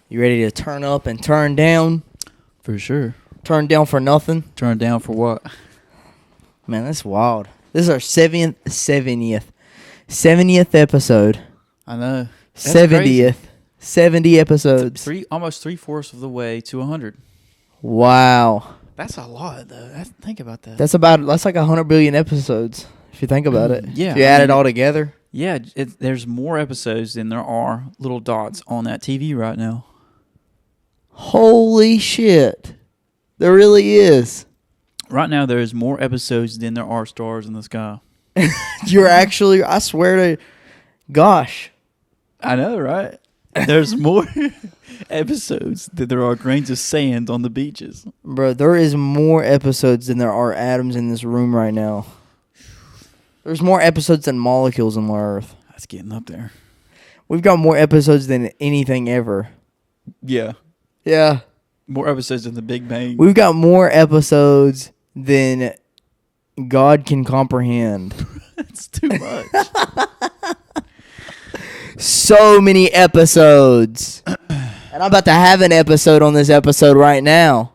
You ready to turn up and turn down? For sure. Turn down for nothing? Turn down for what? Man, that's wild. This is our 70th episode. I know. That's 70th. crazy. 70 episodes. Almost 3/4 of the way to 100. Wow. That's a lot, though. Think about that. That's like 100 billion episodes, if you think about it. Yeah. If you add it all together. Yeah, there's more episodes than there are little dots on that TV right now. Holy shit. There really is. Right now, there's more episodes than there are stars in the sky. You're actually, I swear to gosh. I know, right? There's more episodes than there are grains of sand on the beaches. Bro, there is more episodes than there are atoms in this room right now. There's more episodes than molecules on Earth. That's getting up there. We've got more episodes than anything ever. Yeah. Yeah. More episodes than the Big Bang. We've got more episodes than God can comprehend. That's too much. So many episodes. And I'm about to have an episode on this episode right now.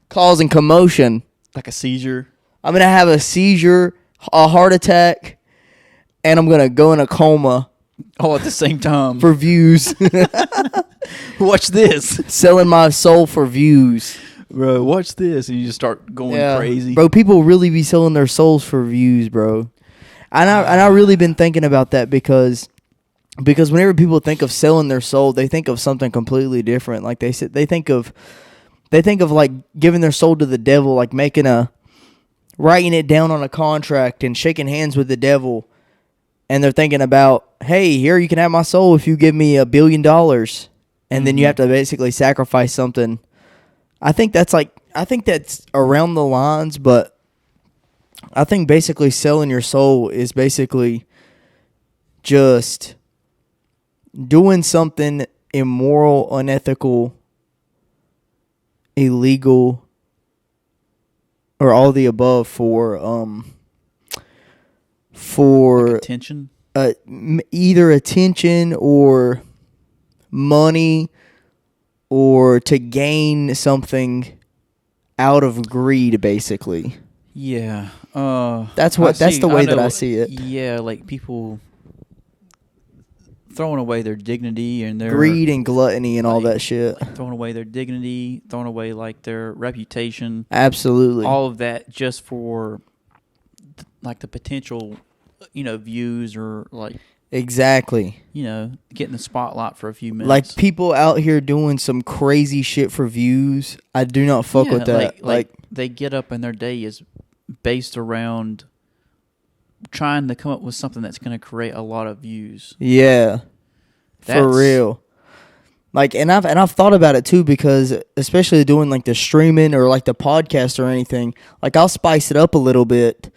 Causing commotion. Like a seizure. I'm going to have a seizure, a heart attack, and I'm going to go in a coma. All at the same time. For views. Watch this. Selling my soul for views. Bro, watch this. And you just start going crazy. Bro, people really be selling their souls for views, bro. And I really been thinking about that because whenever people think of selling their soul, they think of something completely different. Like they think of like giving their soul to the devil, like writing it down on a contract and shaking hands with the devil. And they're thinking about, hey, here you can have my soul if you give me $1 billion. And then you have to basically sacrifice something. I think that's around the lines, but I think basically selling your soul is basically just doing something immoral, unethical, illegal, or all the above for like attention, either attention or money, or to gain something out of greed, basically. Yeah. That's the way that I see it. Yeah, like people throwing away their dignity and their greed and gluttony and all that shit. Like throwing away their dignity, throwing away like their reputation. Absolutely. All of that just for like the potential, views or like exactly. Getting the spotlight for a few minutes. Like people out here doing some crazy shit for views. I do not fuck with that. Like they get up and their day is based around trying to come up with something that's going to create a lot of views. Yeah. For real. Like, and I've thought about it too, because especially doing like the streaming or like the podcast or anything, like I'll spice it up a little bit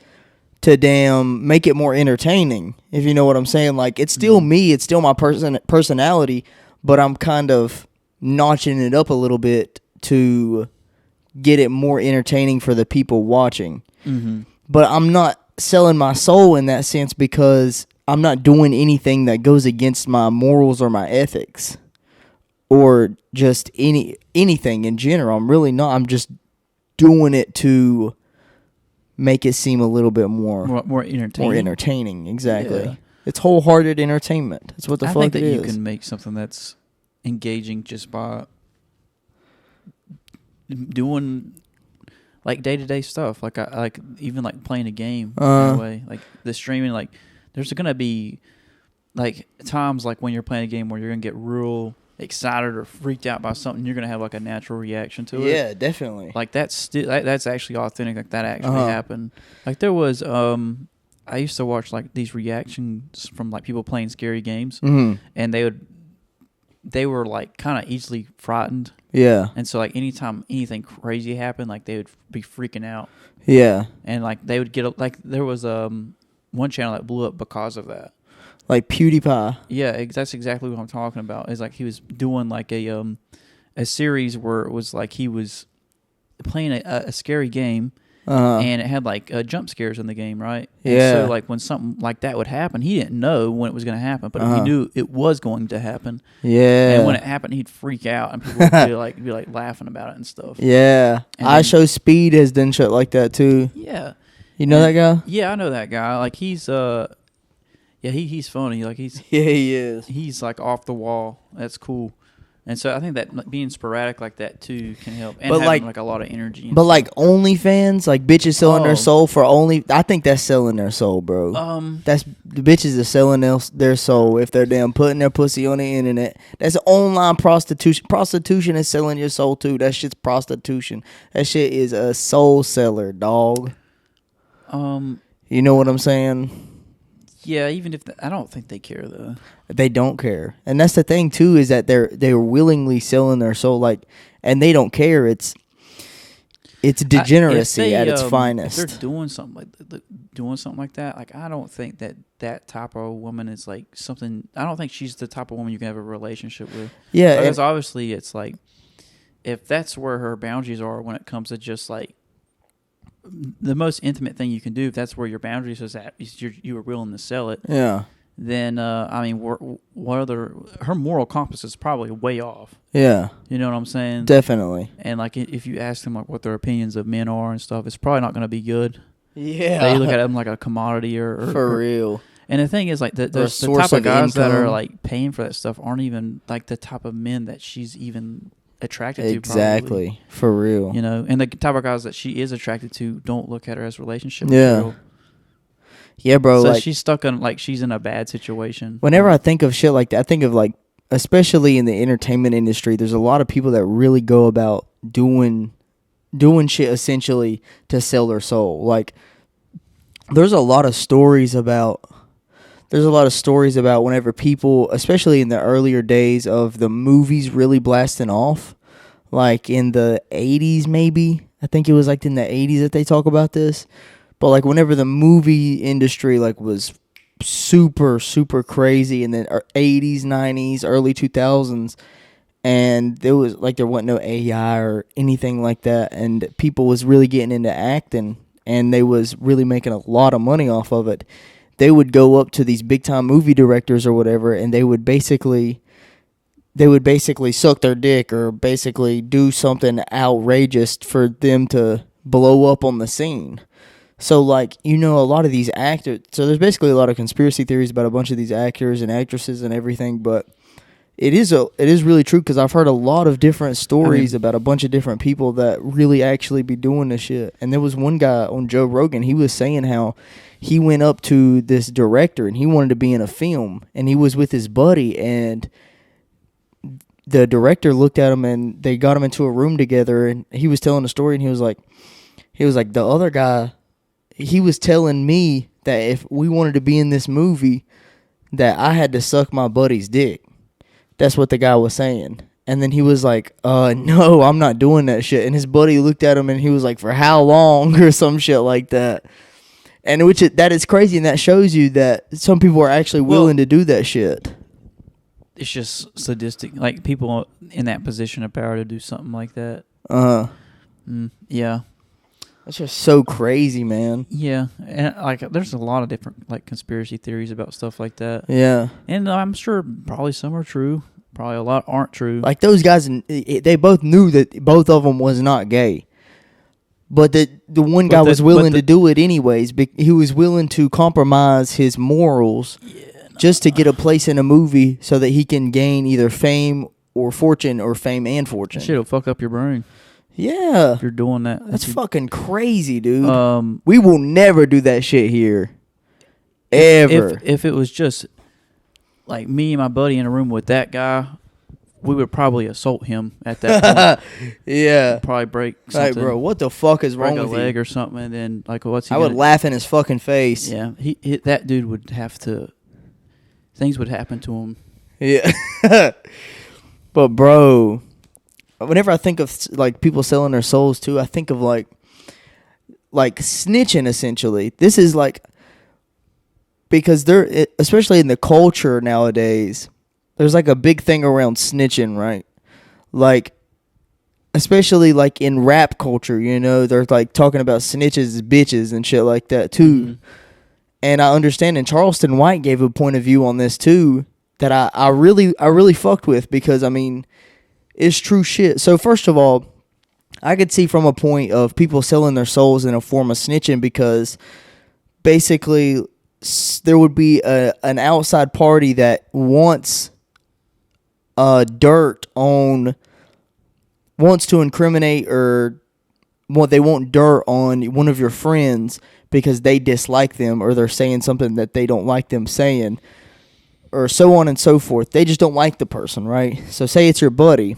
to make it more entertaining, if you know what I'm saying. Like, it's still me, it's still my personality, but I'm kind of notching it up a little bit to get it more entertaining for the people watching. Mm-hmm. But I'm not selling my soul in that sense, because I'm not doing anything that goes against my morals or my ethics or just anything in general. I'm really not. I'm just doing it to make it seem a little bit more entertaining. More entertaining, exactly. Yeah. It's wholehearted entertainment. That's what the fuck it is. I think that you can make something that's engaging just by doing like day-to-day stuff, like even like playing a game in a way. Like the streaming, like there's gonna be like times like when you're playing a game where you're gonna get real excited or freaked out by something. You're gonna have like a natural reaction to it. Yeah, definitely. Like that's actually authentic. Like that actually happened. Like there was I used to watch like these reactions from like people playing scary games, and they were like kind of easily frightened. Yeah. And so like anytime anything crazy happened, like they would be freaking out. Yeah. And like they would get like there was one channel that blew up because of that. Like PewDiePie. Yeah, that's exactly what I'm talking about. It's like he was doing like a series where it was like he was playing a scary game, and it had like jump scares in the game, right? Yeah. And so like when something like that would happen, he didn't know when it was going to happen, but he knew it was going to happen. Yeah. And when it happened, he'd freak out, and people would be like laughing about it and stuff. Yeah. I Show Speed has done shit like that too. Yeah. You know that guy? Yeah, I know that guy. Like he's he's funny. Like yeah, he is. He's like off the wall. That's cool. And so I think that being sporadic like that too can help, and having like a lot of energy. But like OnlyFans, like bitches selling their soul for I think that's selling their soul, bro. That's the bitches are selling their soul if they're damn putting their pussy on the internet. That's online prostitution. Prostitution is selling your soul too. That shit's prostitution. That shit is a soul seller, dog. You know what I'm saying? Yeah, even if I don't think they care though. They don't care, and that's the thing too, is that they're willingly selling their soul, like, and they don't care. It's degeneracy at its finest. If they're doing something like that, like I don't think that type of woman is like something. I don't think she's the type of woman you can have a relationship with. Yeah, because obviously it's like if that's where her boundaries are when it comes to just like. The most intimate thing you can do, if that's where your boundaries is at, is you are willing to sell it. Yeah. Then I mean, her moral compass is probably way off. Yeah. You know what I'm saying? Definitely. And like, if you ask them like what their opinions of men are and stuff, it's probably not going to be good. Yeah. They look at them like a commodity or for real. And the thing is, like the type of guys that are like paying for that stuff aren't even like the type of men that she's even attracted to. Exactly. For real. You know, and the type of guys that she is attracted to don't look at her as relationship material. Yeah, bro. So like, she's stuck in like she's in a bad situation. Whenever I think of shit like that, I think of like, especially in the entertainment industry, there's a lot of people that really go about doing shit essentially to sell their soul. Like, there's a lot of stories about whenever people, especially in the earlier days of the movies really blasting off, like in the 80s maybe. I think it was like in the 80s that they talk about this. But like whenever the movie industry like was super, super crazy in the 80s, 90s, early 2000s, and there wasn't no AI or anything like that, and people was really getting into acting, and they was really making a lot of money off of it. They would go up to these big time movie directors or whatever, and they would basically suck their dick or basically do something outrageous for them to blow up on the scene. So like, you know, a lot of these actors, so there's basically a lot of conspiracy theories about a bunch of these actors and actresses and everything, but it is really true, because I've heard a lot of different stories about a bunch of different people that really actually be doing this shit. And there was one guy on Joe Rogan, he was saying how he went up to this director and he wanted to be in a film, and he was with his buddy, and the director looked at him and they got him into a room together, and he was telling a story, and he was like the other guy, he was telling me that if we wanted to be in this movie, that I had to suck my buddy's dick. That's what the guy was saying. And then he was like, no, I'm not doing that shit. And his buddy looked at him and he was like, for how long? Or some shit like that. And that is crazy, and that shows you that some people are actually willing to do that shit. It's just sadistic. Like, people in that position of power to do something like that. Yeah. That's just so crazy, man. Yeah, and like there's a lot of different like conspiracy theories about stuff like that. Yeah, and I'm sure probably some are true. Probably a lot aren't true. Like those guys, they both knew that both of them was not gay, but the one guy was willing to do it anyways. He was willing to compromise his morals just to get a place in a movie so that he can gain either fame or fortune, or fame and fortune. Shit'll fuck up your brain. Yeah. If you're doing that. That's fucking crazy, dude. We will never do that shit here. Ever. If it was just like me and my buddy in a room with that guy, we would probably assault him at that point. Yeah. Probably break something. Like, bro, what the fuck is wrong with you? Break a leg or something, and then like, what's he I would laugh in his fucking face. Yeah. That dude would have to, things would happen to him. Yeah. But bro, whenever I think of like people selling their souls too, I think of like snitching essentially. This is like, because especially in the culture nowadays, there's like a big thing around snitching, right? Like, especially like in rap culture, you know, they're like talking about snitches as bitches and shit like that too. Mm-hmm. And I understand, and Charleston White gave a point of view on this too that I really fucked with, because I mean, it's true shit. So first of all, I could see from a point of people selling their souls in a form of snitching, because basically there would be an outside party that wants wants to incriminate, or they want dirt on one of your friends because they dislike them, or they're saying something that they don't like them saying, or so on and so forth. They just don't like the person, right? So say it's your buddy,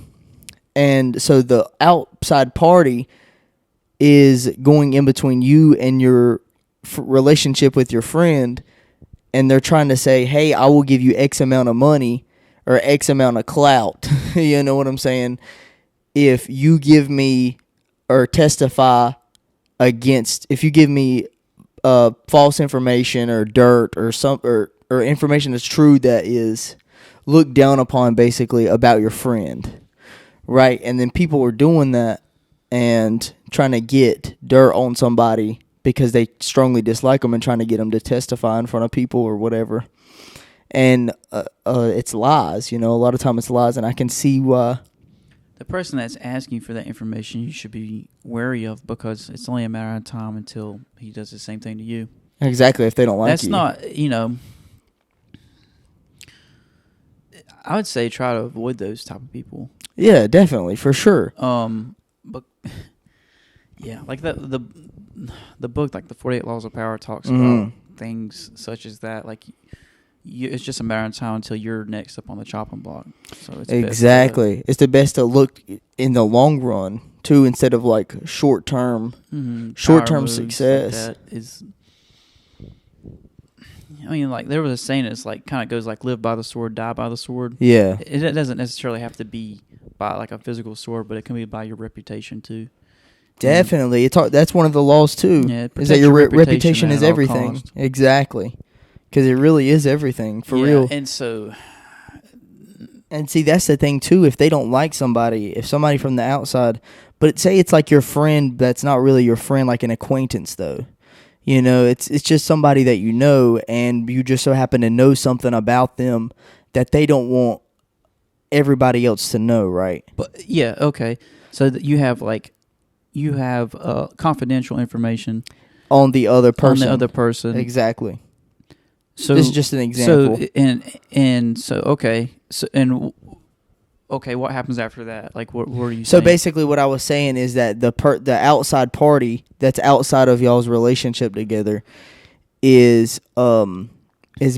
and so the outside party is going in between you and your relationship with your friend, and they're trying to say, hey, I will give you X amount of money or X amount of clout. You know what I'm saying? If you give me or testify against, if you give me false information or dirt or or information that's true that is looked down upon basically about your friend, right? And then people are doing that and trying to get dirt on somebody because they strongly dislike them and trying to get them to testify in front of people or whatever. And it's lies, you know, a lot of time it's lies, and I can see why. The person that's asking for that information you should be wary of, because it's only a matter of time until he does the same thing to you. Exactly, if they don't like you. That's not, you know, I would say try to avoid those type of people. Yeah, definitely, for sure. But yeah, like the book, like the 48 Laws of Power, talks about things such as that. Like, it's just a matter of time until you're next up on the chopping block. So it's exactly. It's the best to look in the long run too, instead of like short term success. Like that is, I mean, like there was a saying that's like kind of goes like live by the sword, die by the sword. Yeah. It doesn't necessarily have to be by like a physical sword, but it can be by your reputation too. Definitely, that's one of the laws too. Yeah, is that your reputation is everything. Exactly, because it really is everything for real. And so, and see, that's the thing too. If they don't like somebody, if somebody from the outside, but say it's like your friend that's not really your friend, like an acquaintance though. You know, it's just somebody that you know, and you just so happen to know something about them that they don't want everybody else to know, right? But yeah, okay. So you have confidential information on the other person. Exactly. So this is just an example. Okay, what happens after that? Like, what are you saying? So basically what I was saying is that the outside party that's outside of y'all's relationship together is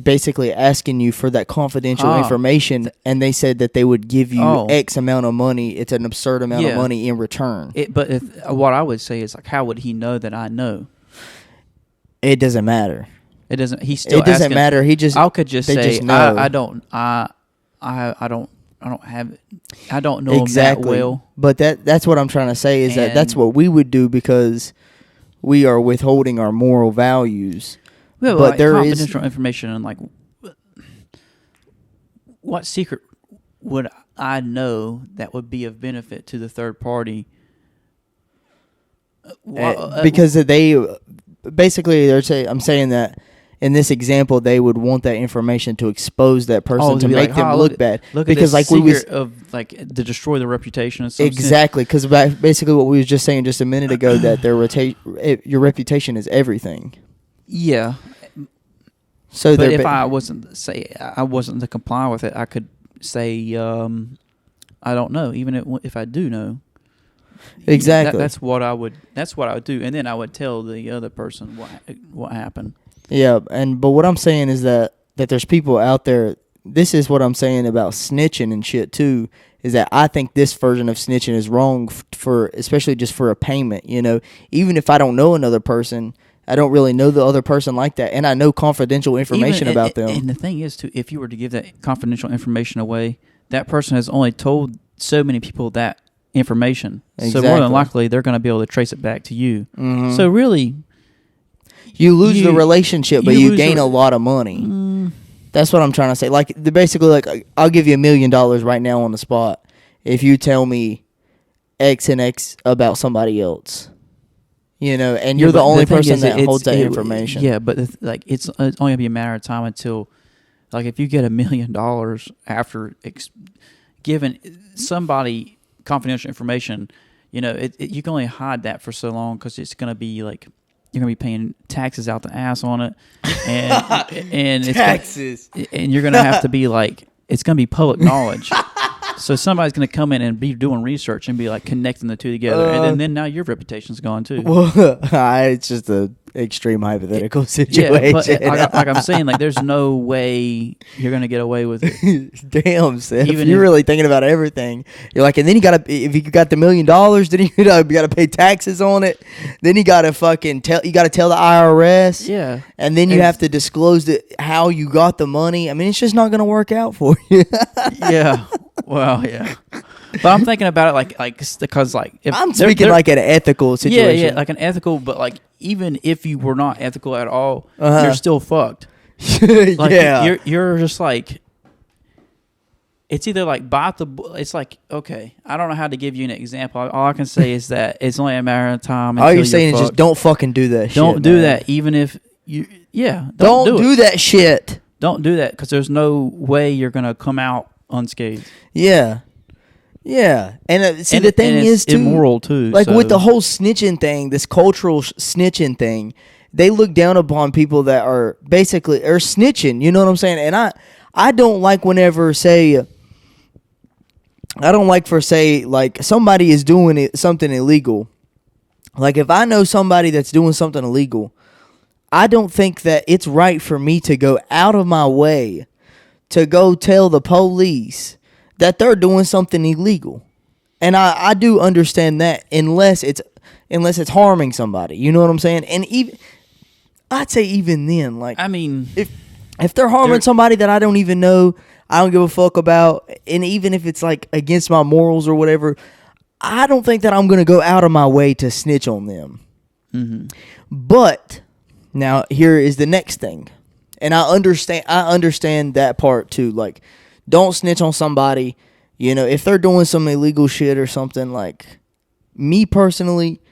basically asking you for that confidential information, and they said that they would give you X amount of money. It's an absurd amount of money in return. What I would say is, like, how would he know that I know? It doesn't matter. It doesn't. He's still. It doesn't matter. He just. I could just say, just know. I don't have it. I don't know exactly. him that well. But that's what I'm trying to say is that's what we would do, because we are withholding our moral values. Yeah, but like there confidential information, and like, what secret would I know that would be of benefit to the third party? Because I'm saying that in this example, they would want that information to expose that person to make them look bad. Look because at the secret of like to destroy the reputation of some exactly, because basically what we was just saying just a minute ago, that your reputation is everything. Yeah. So, but if I wasn't to comply with it, I could say I don't know, even if I do know. Exactly. That's what I would do, and then I would tell the other person what happened. Yeah, but what I'm saying is that there's people out there. This is what I'm saying about snitching and shit too. Is that I think this version of snitching is wrong especially just for a payment. You know, even if I don't know another person, I don't really know the other person like that, and I know confidential information about them. And the thing is, too, if you were to give that confidential information away, that person has only told so many people that information. Exactly. So more than likely, they're going to be able to trace it back to you. Mm-hmm. So really, you lose the relationship, but you gain a lot of money. That's what I'm trying to say. Like, basically, like, I'll give you $1 million right now on the spot if you tell me X and X about somebody else. You know, and you're the only person that holds that information. Yeah, but it's only gonna be a matter of time until, like, if you get $1 million after giving somebody confidential information, you know, you can only hide that for so long because it's gonna be like you're gonna be paying taxes out the ass on it, and taxes, and you're gonna have to be like, it's gonna be public knowledge. So somebody's going to come in and be doing research and be like connecting the two together, and then now your reputation's gone too. Well, it's just a extreme hypothetical situation. Yeah, but like I'm saying, like there's no way you're going to get away with it. Damn, Seth, even you're really thinking about everything. You're like, and then if you got the $1 million, then you got to pay taxes on it. Then you got to fucking tell the IRS. Yeah, and then you have to disclose how you got the money. I mean, it's just not going to work out for you. Yeah. Well, yeah, but I'm thinking about it like because like if I'm speaking like an ethical situation. Yeah, like an ethical, but like even if you were not ethical at all, you're still fucked. Like, yeah, you're just like, it's either like it's like, okay, I don't know how to give you an example. All I can say is that it's only a matter of time. All you're saying is just don't fucking do that. Don't do that, even if you don't do that shit. Don't do that because there's no way you're gonna come out unscathed. Yeah, and the thing is too immoral too. Like with the whole snitching thing, this cultural snitching thing, they look down upon people that are basically snitching. You know what I'm saying? And I don't like whenever like somebody is doing something illegal. Like if I know somebody that's doing something illegal, I don't think that it's right for me to go out of my way to go tell the police that they're doing something illegal. And I do understand that unless it's harming somebody. You know what I'm saying? And I'd say even then, like, I mean, if they're harming somebody that I don't even know, I don't give a fuck about, and even if it's like against my morals or whatever, I don't think that I'm going to go out of my way to snitch on them. Mm-hmm. But now here is the next thing. And I understand that part too. Like, don't snitch on somebody. You know, if they're doing some illegal shit or something, like, me personally,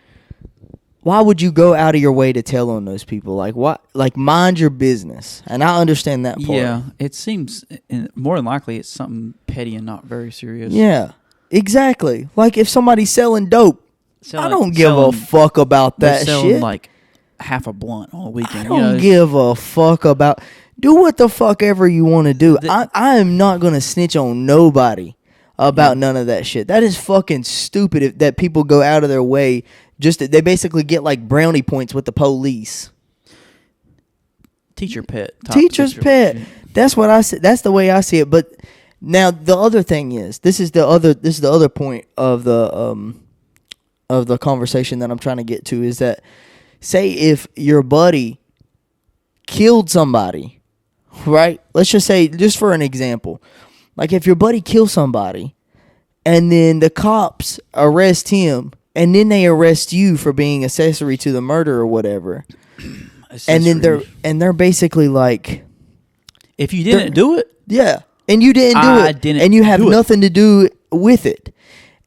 why would you go out of your way to tell on those people? Like, what? Like, mind your business. And I understand that part. Yeah, it seems more than likely it's something petty and not very serious. Yeah, exactly. Like, if somebody's selling dope, I don't give a fuck about that shit. Like half a blunt on a weekend. I don't give a fuck about. Do what the fuck ever you want to do. I am not gonna snitch on nobody about none of that shit. That is fucking stupid. That people go out of their way they basically get like brownie points with the police. Teacher's pet. That's what I see. That's the way I see it. But now the other thing is, this is the other point of the conversation that I'm trying to get to is that, say if your buddy killed somebody, right? Let's just say, just for an example, like if your buddy kills somebody and then the cops arrest him and then they arrest you for being accessory to the murder or whatever. And then they're basically like, if you didn't do it, yeah, and you didn't do it, and you have nothing to do with it,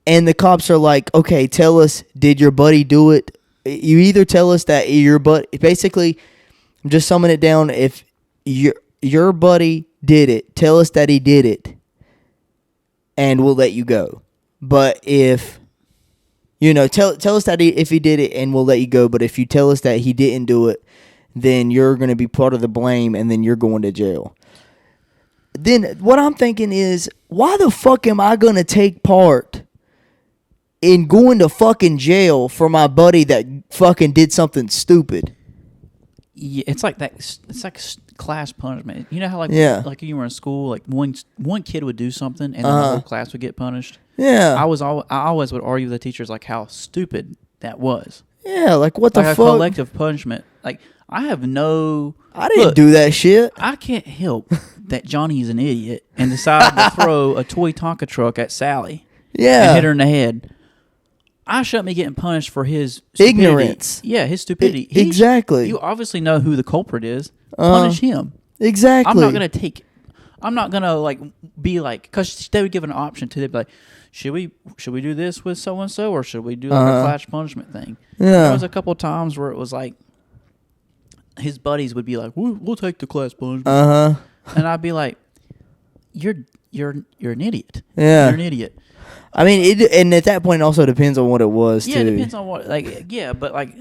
and the cops are like, okay, tell us, did your buddy do it? You either tell us that your buddy, basically, just summing it down, if your buddy did it, tell us that he did it, and we'll let you go. But if tell us that if he did it, and we'll let you go. But if you tell us that he didn't do it, then you're going to be part of the blame, and then you're going to jail. Then what I'm thinking is, why the fuck am I going to take part in going to fucking jail for my buddy that fucking did something stupid? Yeah, it's like that. It's like class punishment. You know how like you were in school, like one kid would do something, and then the whole class would get punished. Yeah, I always would argue with the teachers like how stupid that was. Yeah, like what the fuck? Like a collective punishment. Like I didn't do that shit. I can't help that Johnny's an idiot and decided to throw a toy Tonka truck at Sally. Yeah, and hit her in the head. I shouldn't be getting punished for his stupidity. Ignorance. Yeah, his stupidity. Exactly. You obviously know who the culprit is. Punish him. Exactly. I'm not going to take I'm not gonna like be like, because they would give an option to. They'd be like, should we do this with so and so, or should we do like a flash punishment thing? Yeah. There was a couple times where it was like his buddies would be like, we'll take the class punishment, and I'd be like, you're an idiot. Yeah, you're an idiot. I mean, and at that point, it also depends on what it was. Yeah, too. It depends on what. Like, yeah, but like,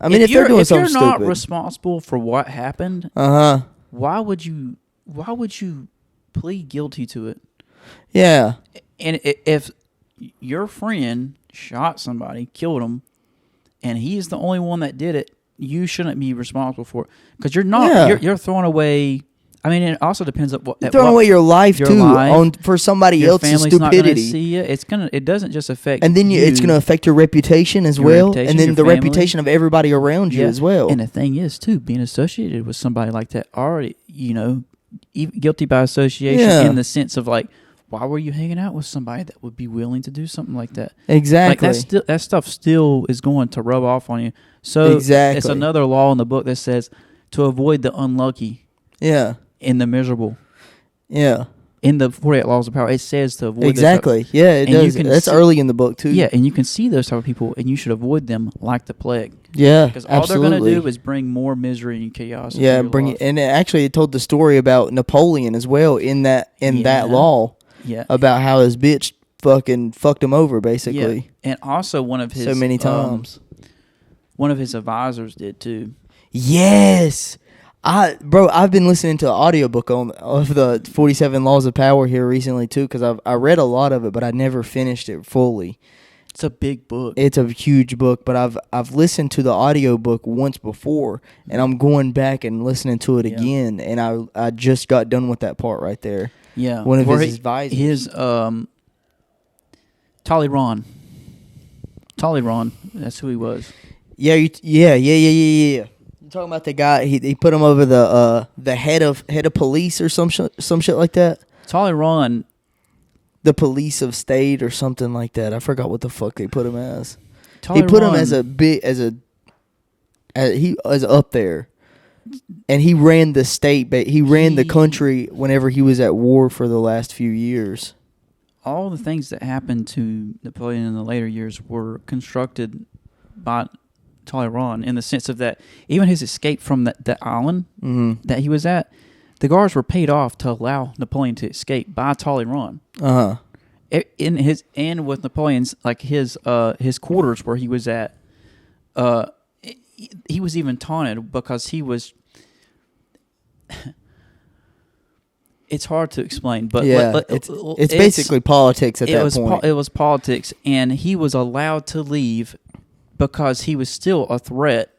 I mean, if you're doing something stupid, not responsible for what happened, why would you plead guilty to it? Yeah. And if your friend shot somebody, killed him, and he's the only one that did it, you shouldn't be responsible for it, because you're not. Yeah. You're throwing away. I mean, it also depends on what. You're throwing away your life for somebody else's stupidity. Not gonna see you. It doesn't just affect. And then it's gonna affect your reputation as well, and then the reputation of everybody around you as well. And the thing is, too, being associated with somebody like that already, guilty by association in the sense of like, why were you hanging out with somebody that would be willing to do something like that? Exactly. Like that stuff still is going to rub off on you. So it's another law in the book that says to avoid the unlucky. Yeah. In the miserable. Yeah. In the 48 Laws of Power, it says to avoid exactly. Yeah, it does. That's early in the book, too. Yeah, and you can see those type of people, and you should avoid them like the plague. Yeah, because all they're going to do is bring more misery and chaos. Yeah, and it told the story about Napoleon as well in that law. Yeah. About how his bitch fucking fucked him over, basically. Yeah. And also one of his... So many times. One of his advisors did, too. Yes! I've been listening to an audiobook of the 47 Laws of Power here recently, too, because I read a lot of it, but I never finished it fully. It's a big book. It's a huge book, but I've listened to the audiobook once before, and I'm going back and listening to it again, and I just got done with that part right there. Yeah. One of his advisors. His, Talleyrand, that's who he was. Yeah. You're talking about the guy, he put him over the head of police or some shit like that? Talleyrand. The police of state or something like that. I forgot what the fuck they put him as. He put him he was up there. And he ran the state, but he ran the country whenever he was at war for the last few years. All the things that happened to Napoleon in the later years were constructed by Talleyrand, in the sense of that even his escape from the island that he was at, the guards were paid off to allow Napoleon to escape by Talleyrand. And with Napoleon's, like his quarters where he was at, he was even taunted because he was. It's hard to explain, but it's basically politics at that point. It was politics, and he was allowed to leave because he was still a threat,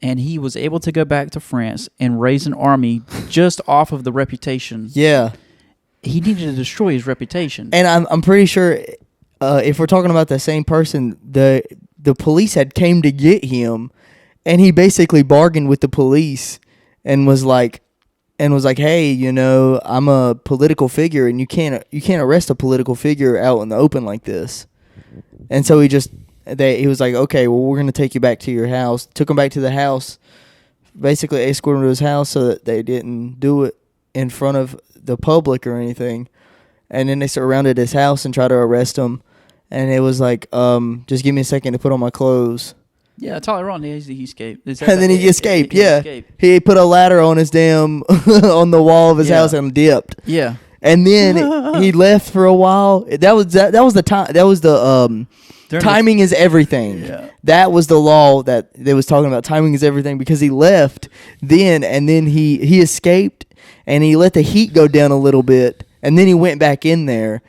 and he was able to go back to France and raise an army just off of the reputation. Yeah. He needed to destroy his reputation. And I'm pretty sure if we're talking about the same person, the police had came to get him, and he basically bargained with the police and was like, hey, I'm a political figure, and you can't arrest a political figure out in the open like this. And so he was like, okay, well, we're gonna take you back to your house. Took him back to the house, basically escorted him to his house so that they didn't do it in front of the public or anything. And then they surrounded his house and tried to arrest him. And it was like, just give me a second to put on my clothes. Yeah, Talleyrand, he escaped. And then he escaped, He put a ladder on his on the wall of his house and dipped. Yeah. And then he left for a while. That was the time. That was the timing is everything. Yeah. That was the law that they was talking about. Timing is everything, because he left then, and then he escaped, and he let the heat go down a little bit, and then he went back in there,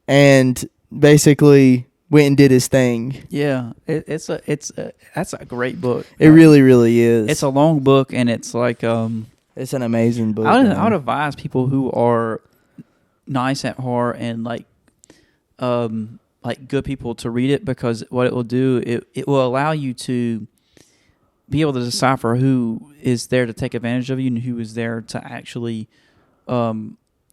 and basically went and did his thing. Yeah, that's a great book. It really, really is. It's a long book, and it's like it's an amazing book. I would advise people who are nice at heart and like good people to read it, because what it will do, it will allow you to be able to decipher who is there to take advantage of you and who is there to actually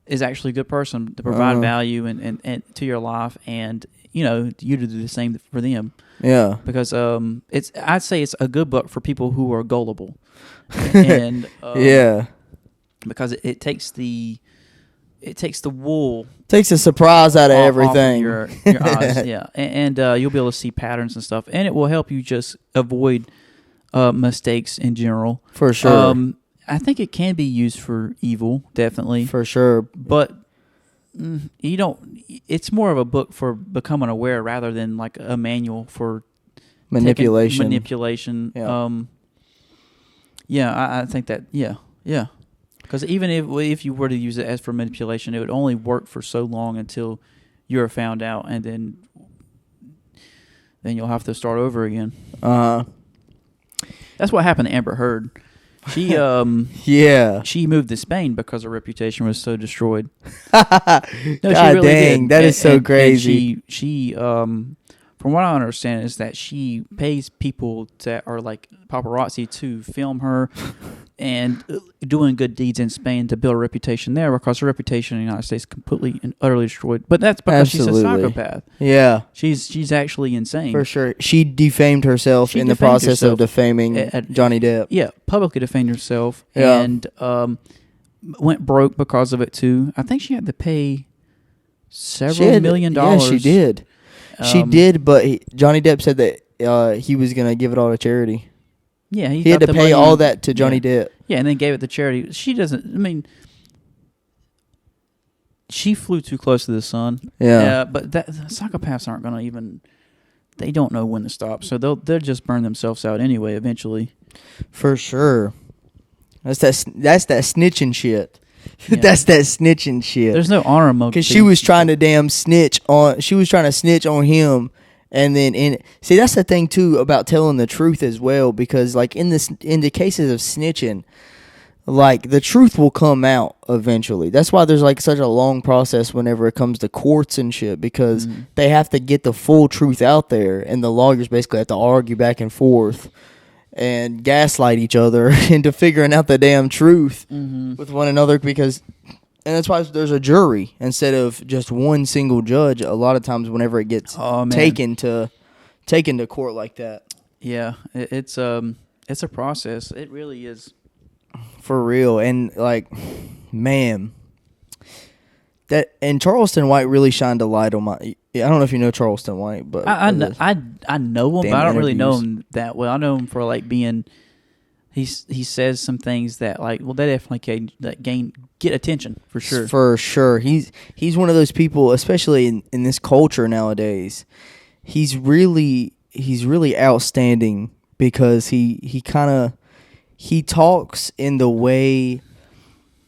is actually a good person to provide value and to your life, and you to do the same for them. Yeah, because I'd say it's a good book for people who are gullible. And yeah. because it takes the wool, takes a surprise out of everything. Off of your eyes, yeah, and you'll be able to see patterns and stuff, and it will help you just avoid mistakes in general. For sure. I think it can be used for evil, definitely. For sure. But you don't. It's more of a book for becoming aware rather than like a manual for manipulation. Yeah, I think that. Yeah. Because even if you were to use it as for manipulation, it would only work for so long until you're found out, and then you'll have to start over again. That's what happened to Amber Heard. She she moved to Spain because her reputation was so destroyed. No, God really dang, that is so crazy. And she from what I understand is that she pays people that are like paparazzi to film her and doing good deeds in Spain to build a reputation there, because her reputation in the United States is completely and utterly destroyed. But that's because she's a psychopath. Yeah. She's actually insane. For sure. She defamed herself in the process of defaming Johnny Depp. Yeah, publicly defamed herself and went broke because of it too. I think she had to pay several $1 million. Yeah, she did. She did, but Johnny Depp said that he was going to give it all to charity. Yeah, he had to pay all that to Johnny Depp. Yeah, and then gave it to charity. She doesn't. I mean, she flew too close to the sun. Yeah, but psychopaths aren't going to even. They don't know when to stop, so they'll just burn themselves out anyway. Eventually, for sure. That's that snitching shit. Yeah. That's that snitching shit. There's no honor among, because she was trying to damn snitch on. She was trying to snitch on him. And then, see, that's the thing too about telling the truth as well, because like in the cases of snitching, like the truth will come out eventually. That's why there's like such a long process whenever it comes to courts and shit, because they have to get the full truth out there, and the lawyers basically have to argue back and forth and gaslight each other into figuring out the damn truth with one another, and that's why there's a jury instead of just one single judge. A lot of times, whenever it gets taken to court like that, it's a process. It really is, for real. And like, man, and Charleston White really shined a light on my. I don't know if you know Charleston White, but I know him, but I don't really know him that well. I know him for like being. He says some things that they definitely get attention for sure. For sure, he's one of those people, especially in this culture nowadays. He's really outstanding because he talks in the way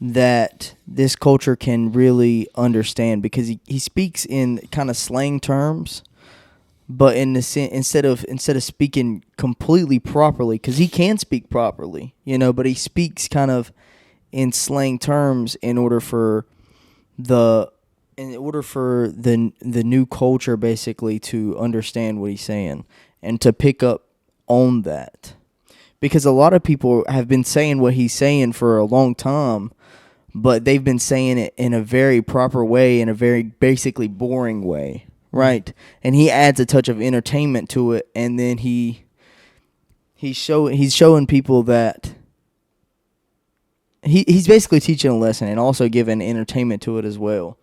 that this culture can really understand, because he speaks in kind of slang terms. But in the instead of speaking completely properly, because he can speak properly, but he speaks kind of in slang terms in order for the new culture basically to understand what he's saying and to pick up on that, because a lot of people have been saying what he's saying for a long time, but they've been saying it in a very proper way, in a very basically boring way. Right, and he adds a touch of entertainment to it, and then he's showing people that he's basically teaching a lesson and also giving entertainment to it as well.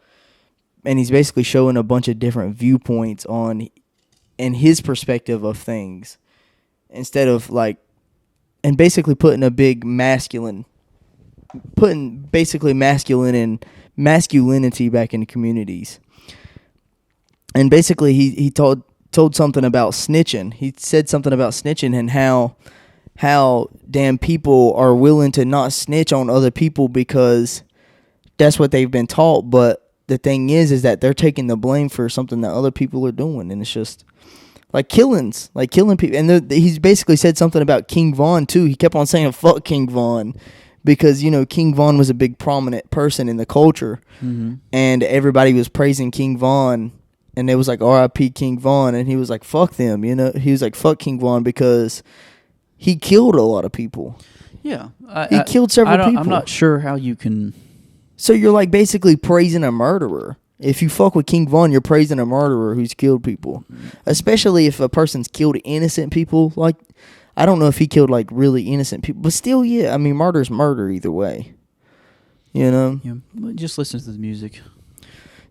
And he's basically showing a bunch of different viewpoints and his perspective of things, instead of and basically putting masculinity and masculinity back into communities. And basically, he told something about snitching. He said something about snitching and how damn people are willing to not snitch on other people because that's what they've been taught. But the thing is that they're taking the blame for something that other people are doing, and it's just killing people. And he's basically said something about King Von too. He kept on saying "fuck King Von," because King Von was a big prominent person in the culture, and everybody was praising King Von. And it was like R.I.P. King Von, and he was like, fuck them, He was like, fuck King Von because he killed a lot of people. Yeah. He killed several people. I'm not sure how you can... So you're basically praising a murderer. If you fuck with King Von, you're praising a murderer who's killed people. Especially if a person's killed innocent people. I don't know if he killed really innocent people. But still, yeah, I mean, murder's murder either way. You know? Yeah, just listen to the music.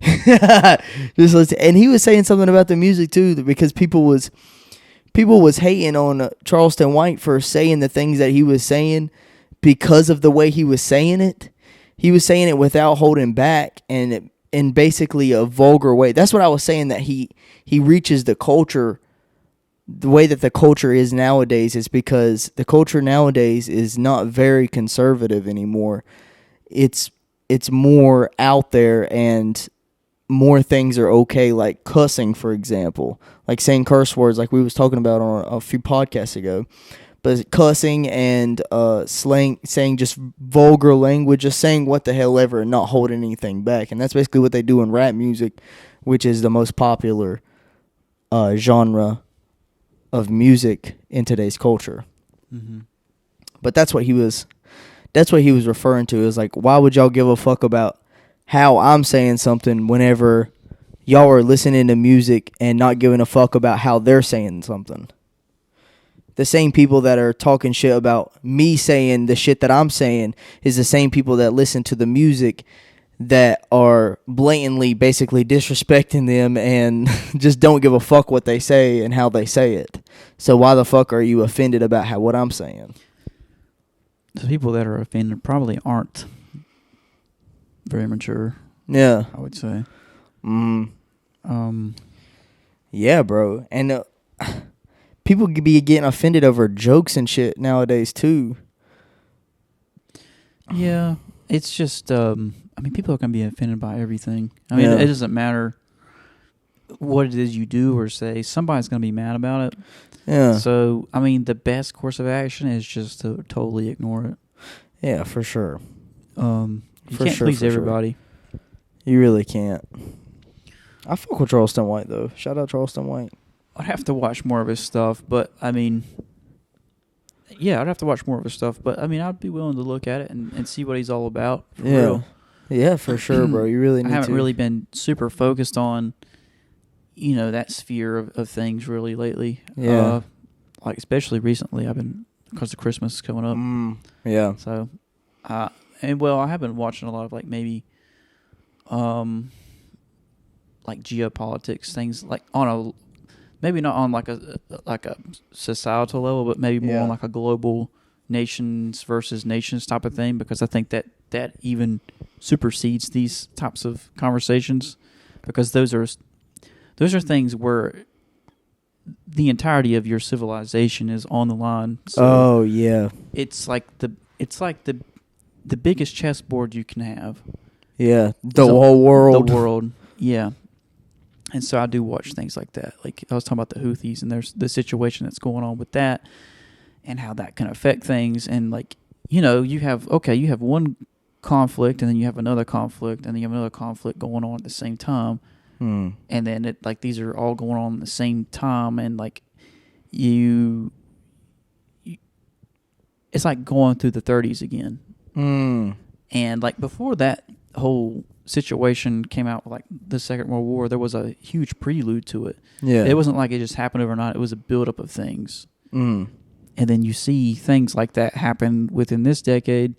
Just listen. And he was saying something about the music too, because people was hating on Charleston White for saying the things that he was saying because of the way he was saying it. He was saying it without holding back and in basically a vulgar way. That's what I was saying, that he reaches the culture. The way that the culture is nowadays is because the culture nowadays is not very conservative anymore. It's more out there, and more things are okay, like cussing, for example, like saying curse words, like we was talking about on a few podcasts ago. But cussing and slang, saying just vulgar language, just saying what the hell ever and not holding anything back. And that's basically what they do in rap music, which is the most popular genre of music in today's culture. Mm-hmm. But that's what he was referring to. Is like, why would y'all give a fuck about how I'm saying something whenever y'all are listening to music and not giving a fuck about how they're saying something? The same people that are talking shit about me saying the shit that I'm saying is the same people that listen to the music that are blatantly basically disrespecting them and just don't give a fuck what they say and how they say it. So why the fuck are you offended about what I'm saying? The people that are offended probably aren't very mature. Yeah. I would say. Yeah, bro. And people could be getting offended over jokes and shit nowadays too. Yeah, it's just people are gonna be offended by everything. I mean, it doesn't matter what it is you do or say. Somebody's gonna be mad about it. Yeah. So, I mean, the best course of action is just to totally ignore it. Yeah, for sure. You can't please everybody. Sure. You really can't. I fuck with Charleston White though. Shout out Charleston White. I'd have to watch more of his stuff, but I mean, yeah, I'd have to watch more of his stuff, but I mean, I'd be willing to look at it and see what he's all about. For real. Yeah, for sure, bro. You really need to. I haven't really been super focused on, that sphere of things really lately. Yeah. Like especially recently, I've been, because of Christmas is coming up. Yeah. So, I have been watching a lot of like maybe, like geopolitics things, like on a, maybe not on like a societal level, but maybe more on like a global nations versus nations type of thing, because I think that even supersedes these types of conversations, because those are things where the entirety of your civilization is on the line. So it's like the biggest chessboard you can have. Yeah, the whole world. The world, yeah. And so I do watch things like that. Like I was talking about the Houthis and there's the situation that's going on with that and how that can affect things. And like, you have one conflict and then you have another conflict and then you have another conflict going on at the same time. And then these are all going on at the same time, and like you it's like going through the 30s again. And like before that whole situation came out, like the Second World War, there was a huge prelude to it. Yeah, it wasn't like it just happened overnight. It was a buildup of things. And then you see things like that happen within this decade,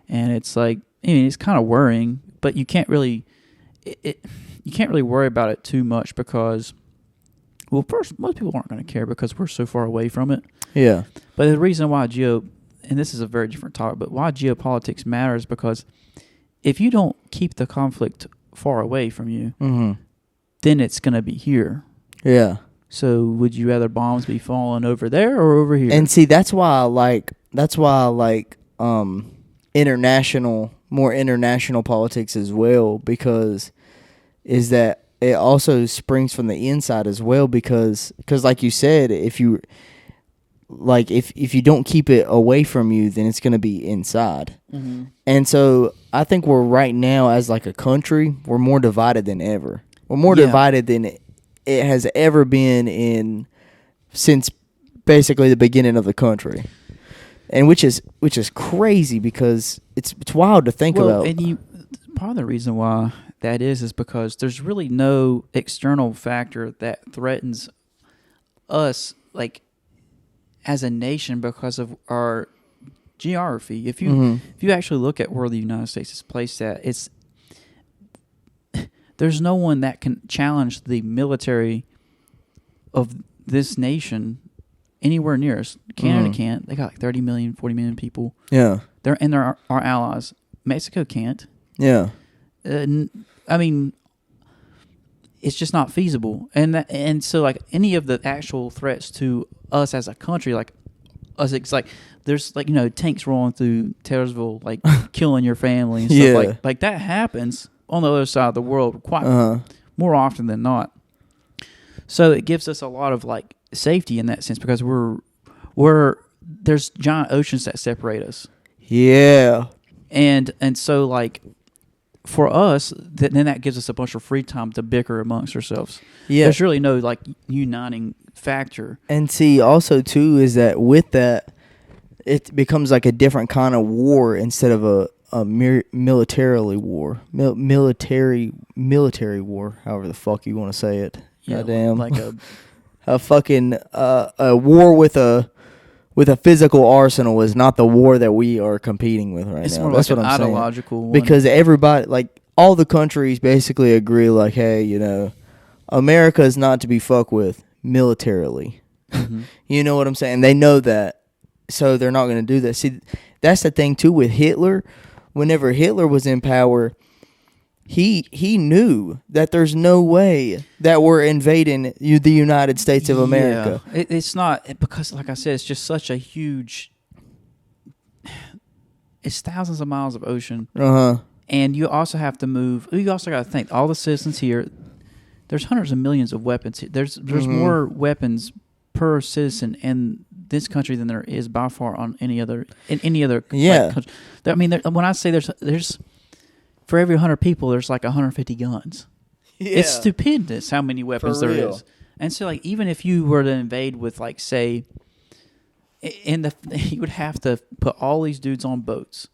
and it's like, it's kind of worrying, but you can't really worry about it too much because, well, first, most people aren't going to care because we're so far away from it. Yeah. But the reason why and this is a very different topic, but why geopolitics matters, because if you don't keep the conflict far away from you, then it's going to be here. Yeah. So would you rather bombs be falling over there or over here? And see, that's why I like more international politics as well, because is that it also springs from the inside as well, because like you said, if you don't keep it away from you, then it's going to be inside. And so I think we're right now, as like a country, we're more divided than ever. We're more divided than it has ever been since basically the beginning of the country. And which is crazy, because it's wild to think about. And part of the reason why that is because there's really no external factor that threatens us, like, as a nation, because of our geography. If you actually look at where the United States is placed at, there's no one that can challenge the military of this nation anywhere near us. Canada can't. They got like 30 million, 40 million people. Yeah. They're our allies. Mexico can't. Yeah. I mean, it's just not feasible. And so like any of the actual threats to us as a country, like us, it's like there's like, tanks rolling through Taylorsville, like killing your family and stuff like that happens on the other side of the world quite more often than not. So it gives us a lot of like safety in that sense because there's giant oceans that separate us. Yeah. And so like for us, then that gives us a bunch of free time to bicker amongst ourselves. Yeah. There's really no like uniting factor. And see, also too, is that with that, it becomes like a different kind of war instead of a military war, military war, however the fuck you want to say it. Yeah, goddamn, like a fucking a war with a physical arsenal is not the war that we are competing with right it's now. More That's like what an I'm ideological saying. one. Because everybody, like all the countries, basically agree, like, hey, America is not to be fucked with militarily. Mm-hmm. You know what I'm saying? They know that, so they're not going to do that. See, that's the thing too with Hitler. Whenever Hitler was in power, he knew that there's no way that we're invading the United States of America. Yeah, it's not, because like I said, it's just such a huge, it's thousands of miles of ocean. And you also have to move, you also got to think, all the citizens here, there's hundreds of millions of weapons here. There's more weapons per citizen in this country than there is by far on any other country. I mean, when I say there's for every 100 people, there's like 150 guns. Yeah. It's stupendous how many weapons there is. And so, like, even if you were to invade with, like, say, you would have to put all these dudes on boats.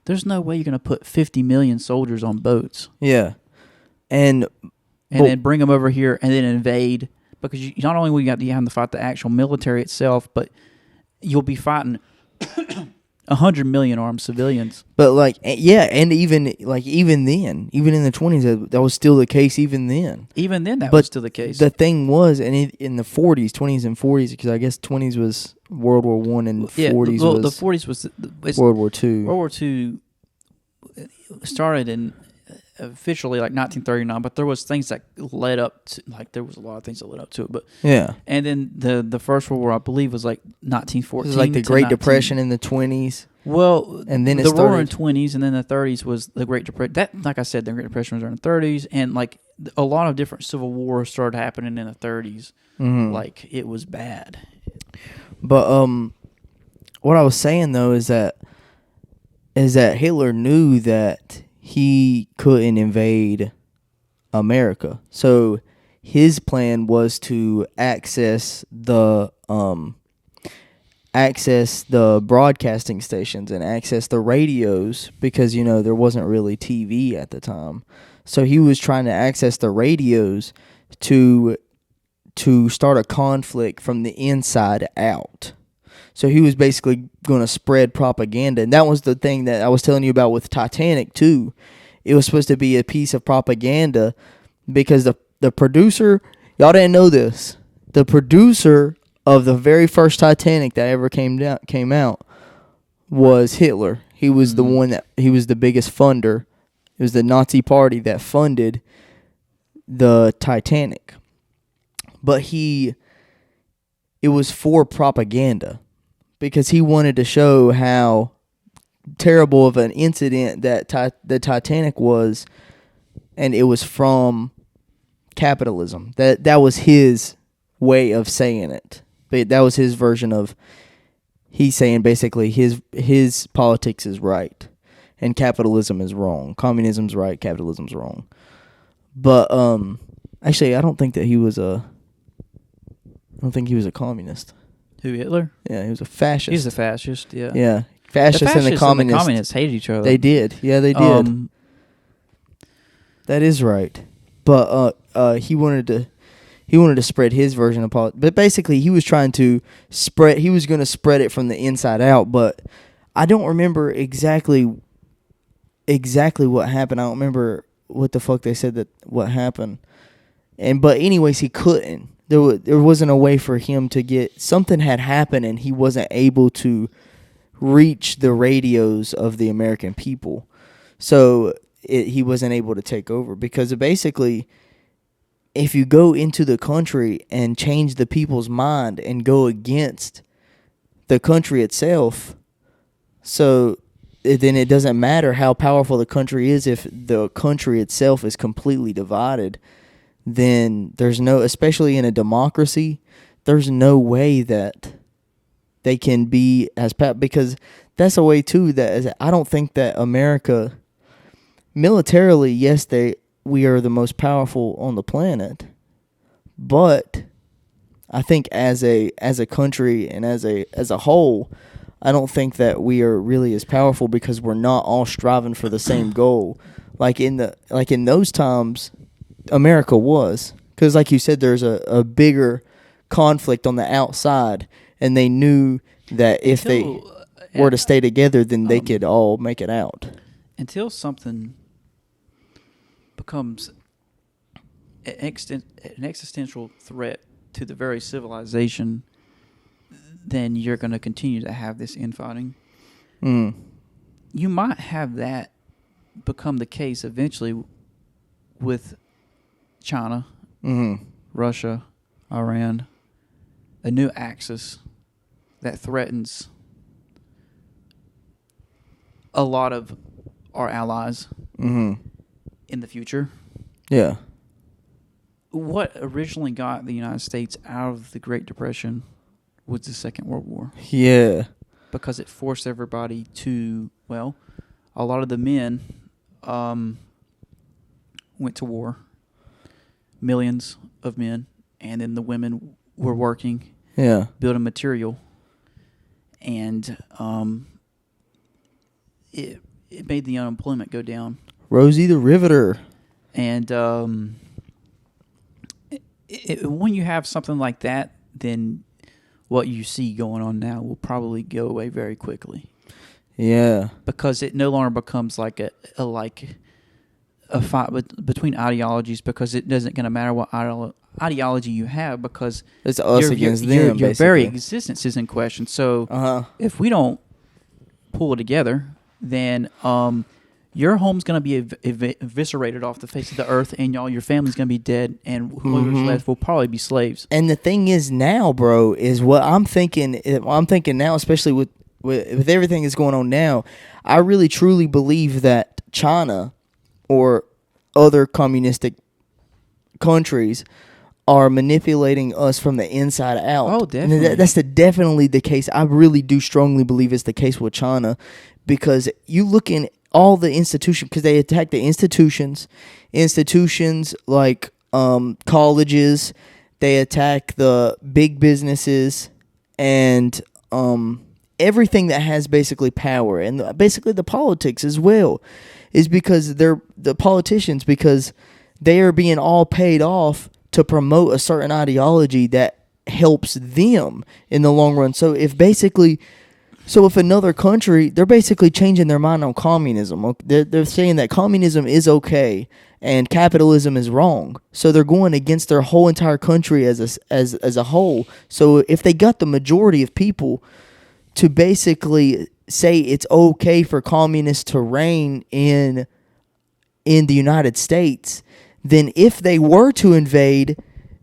There's no way you're going to put 50 million soldiers on boats. Yeah. And then bring them over here and then invade. Because not only will you have to fight the actual military itself, but you'll be fighting 100 million armed civilians. But like, yeah, and even then, even in the 20s, that was still the case. Even then, that was still the case. The thing was, and in the 40s, 20s and 40s, because I guess 20s was World War I and 40s was the 40s was World War II. World War II started in officially like 1939, but there was things that led up to, like, there was a lot of things that led up to it. But yeah, and then the First World War, I believe, was like 1914. It was like the Great Depression in the 20s. Well, and then the war in the 20s, and then the 30s was the Great Depression. That, like I said, the Great Depression was during the 30s, and like a lot of different civil wars started happening in the 30s. Mm-hmm. Like, it was bad. But what I was saying though is that Hitler knew that he couldn't invade America, so his plan was to access the broadcasting stations and access the radios, because there wasn't really TV at the time. So he was trying to access the radios to start a conflict from the inside out. So he was basically going to spread propaganda. And that was the thing that I was telling you about with Titanic too. It was supposed to be a piece of propaganda, because the producer, y'all didn't know this, the producer of the very first Titanic that ever came out was Hitler. He was the one he was the biggest funder. It was the Nazi party that funded the Titanic. But it was for propaganda, because he wanted to show how terrible of an incident that the Titanic was, and it was from capitalism. That was his way of saying it. But that was his version of, he's saying basically his politics is right and capitalism is wrong. Communism's right, capitalism's wrong. But actually, I don't think he was a communist. Who, Hitler? Yeah, he was a fascist. He was a fascist, yeah. Yeah. Fascists and the communists hated each other. They did. Yeah, they did. That is right. But he wanted to spread his version of politics. But basically, he was going to spread it from the inside out. But I don't remember exactly what happened. I don't remember what the fuck they said that what happened. But anyways, he couldn't. There wasn't a way for him to get, something had happened and he wasn't able to reach the radios of the American people. So he wasn't able to take over, because basically, if you go into the country and change the people's mind and go against the country itself, so then it doesn't matter how powerful the country is. If the country itself is completely divided, then there's no, especially in a democracy, there's no way that they can be as because that's a way too that I don't think that America militarily, yes, we are the most powerful on the planet, but I think as a country and as a whole, I don't think that we are really as powerful, because we're not all striving for the same goal. Like in those times, America was, because like you said, there's a bigger conflict on the outside, and they knew that if they were to stay together, then they could all make it out. Until something becomes an existential threat to the very civilization, then you're going to continue to have this infighting. You might have that become the case eventually with China, Russia, Iran, a new axis that threatens a lot of our allies in the future. Yeah. What originally got the United States out of the Great Depression was the Second World War. Yeah. Because it forced everybody to, well, a lot of the men went to war. Millions of men. And then the women were working. Yeah. Building material. And it made the unemployment go down. Rosie the Riveter. And when you have something like that, then what you see going on now will probably go away very quickly. Yeah. Because it no longer becomes like a fight between ideologies, because it doesn't going to matter what ideology you have, because it's us against them. Your very existence is in question. So if we don't pull it together, then your home's going to be eviscerated off the face of the earth, and your family's going to be dead, and whoever's left will probably be slaves. And the thing is now, bro, is what I'm thinking now, especially with everything that's going on now, I really truly believe that China or other communistic countries are manipulating us from the inside out. Oh, definitely. And that's definitely the case. I really do strongly believe it's the case with China, because you look in all the institutions, because they attack the institutions like colleges, they attack the big businesses, and everything that has basically power, and basically the politics as well, is because they're the politicians, because they are being all paid off to promote a certain ideology that helps them in the long run. So if another country, they're basically changing their mind on communism. They're saying that communism is okay and capitalism is wrong. So they're going against their whole entire country as a whole. So if they got the majority of people to basically say it's okay for communists to reign in the United States, then if they were to invade,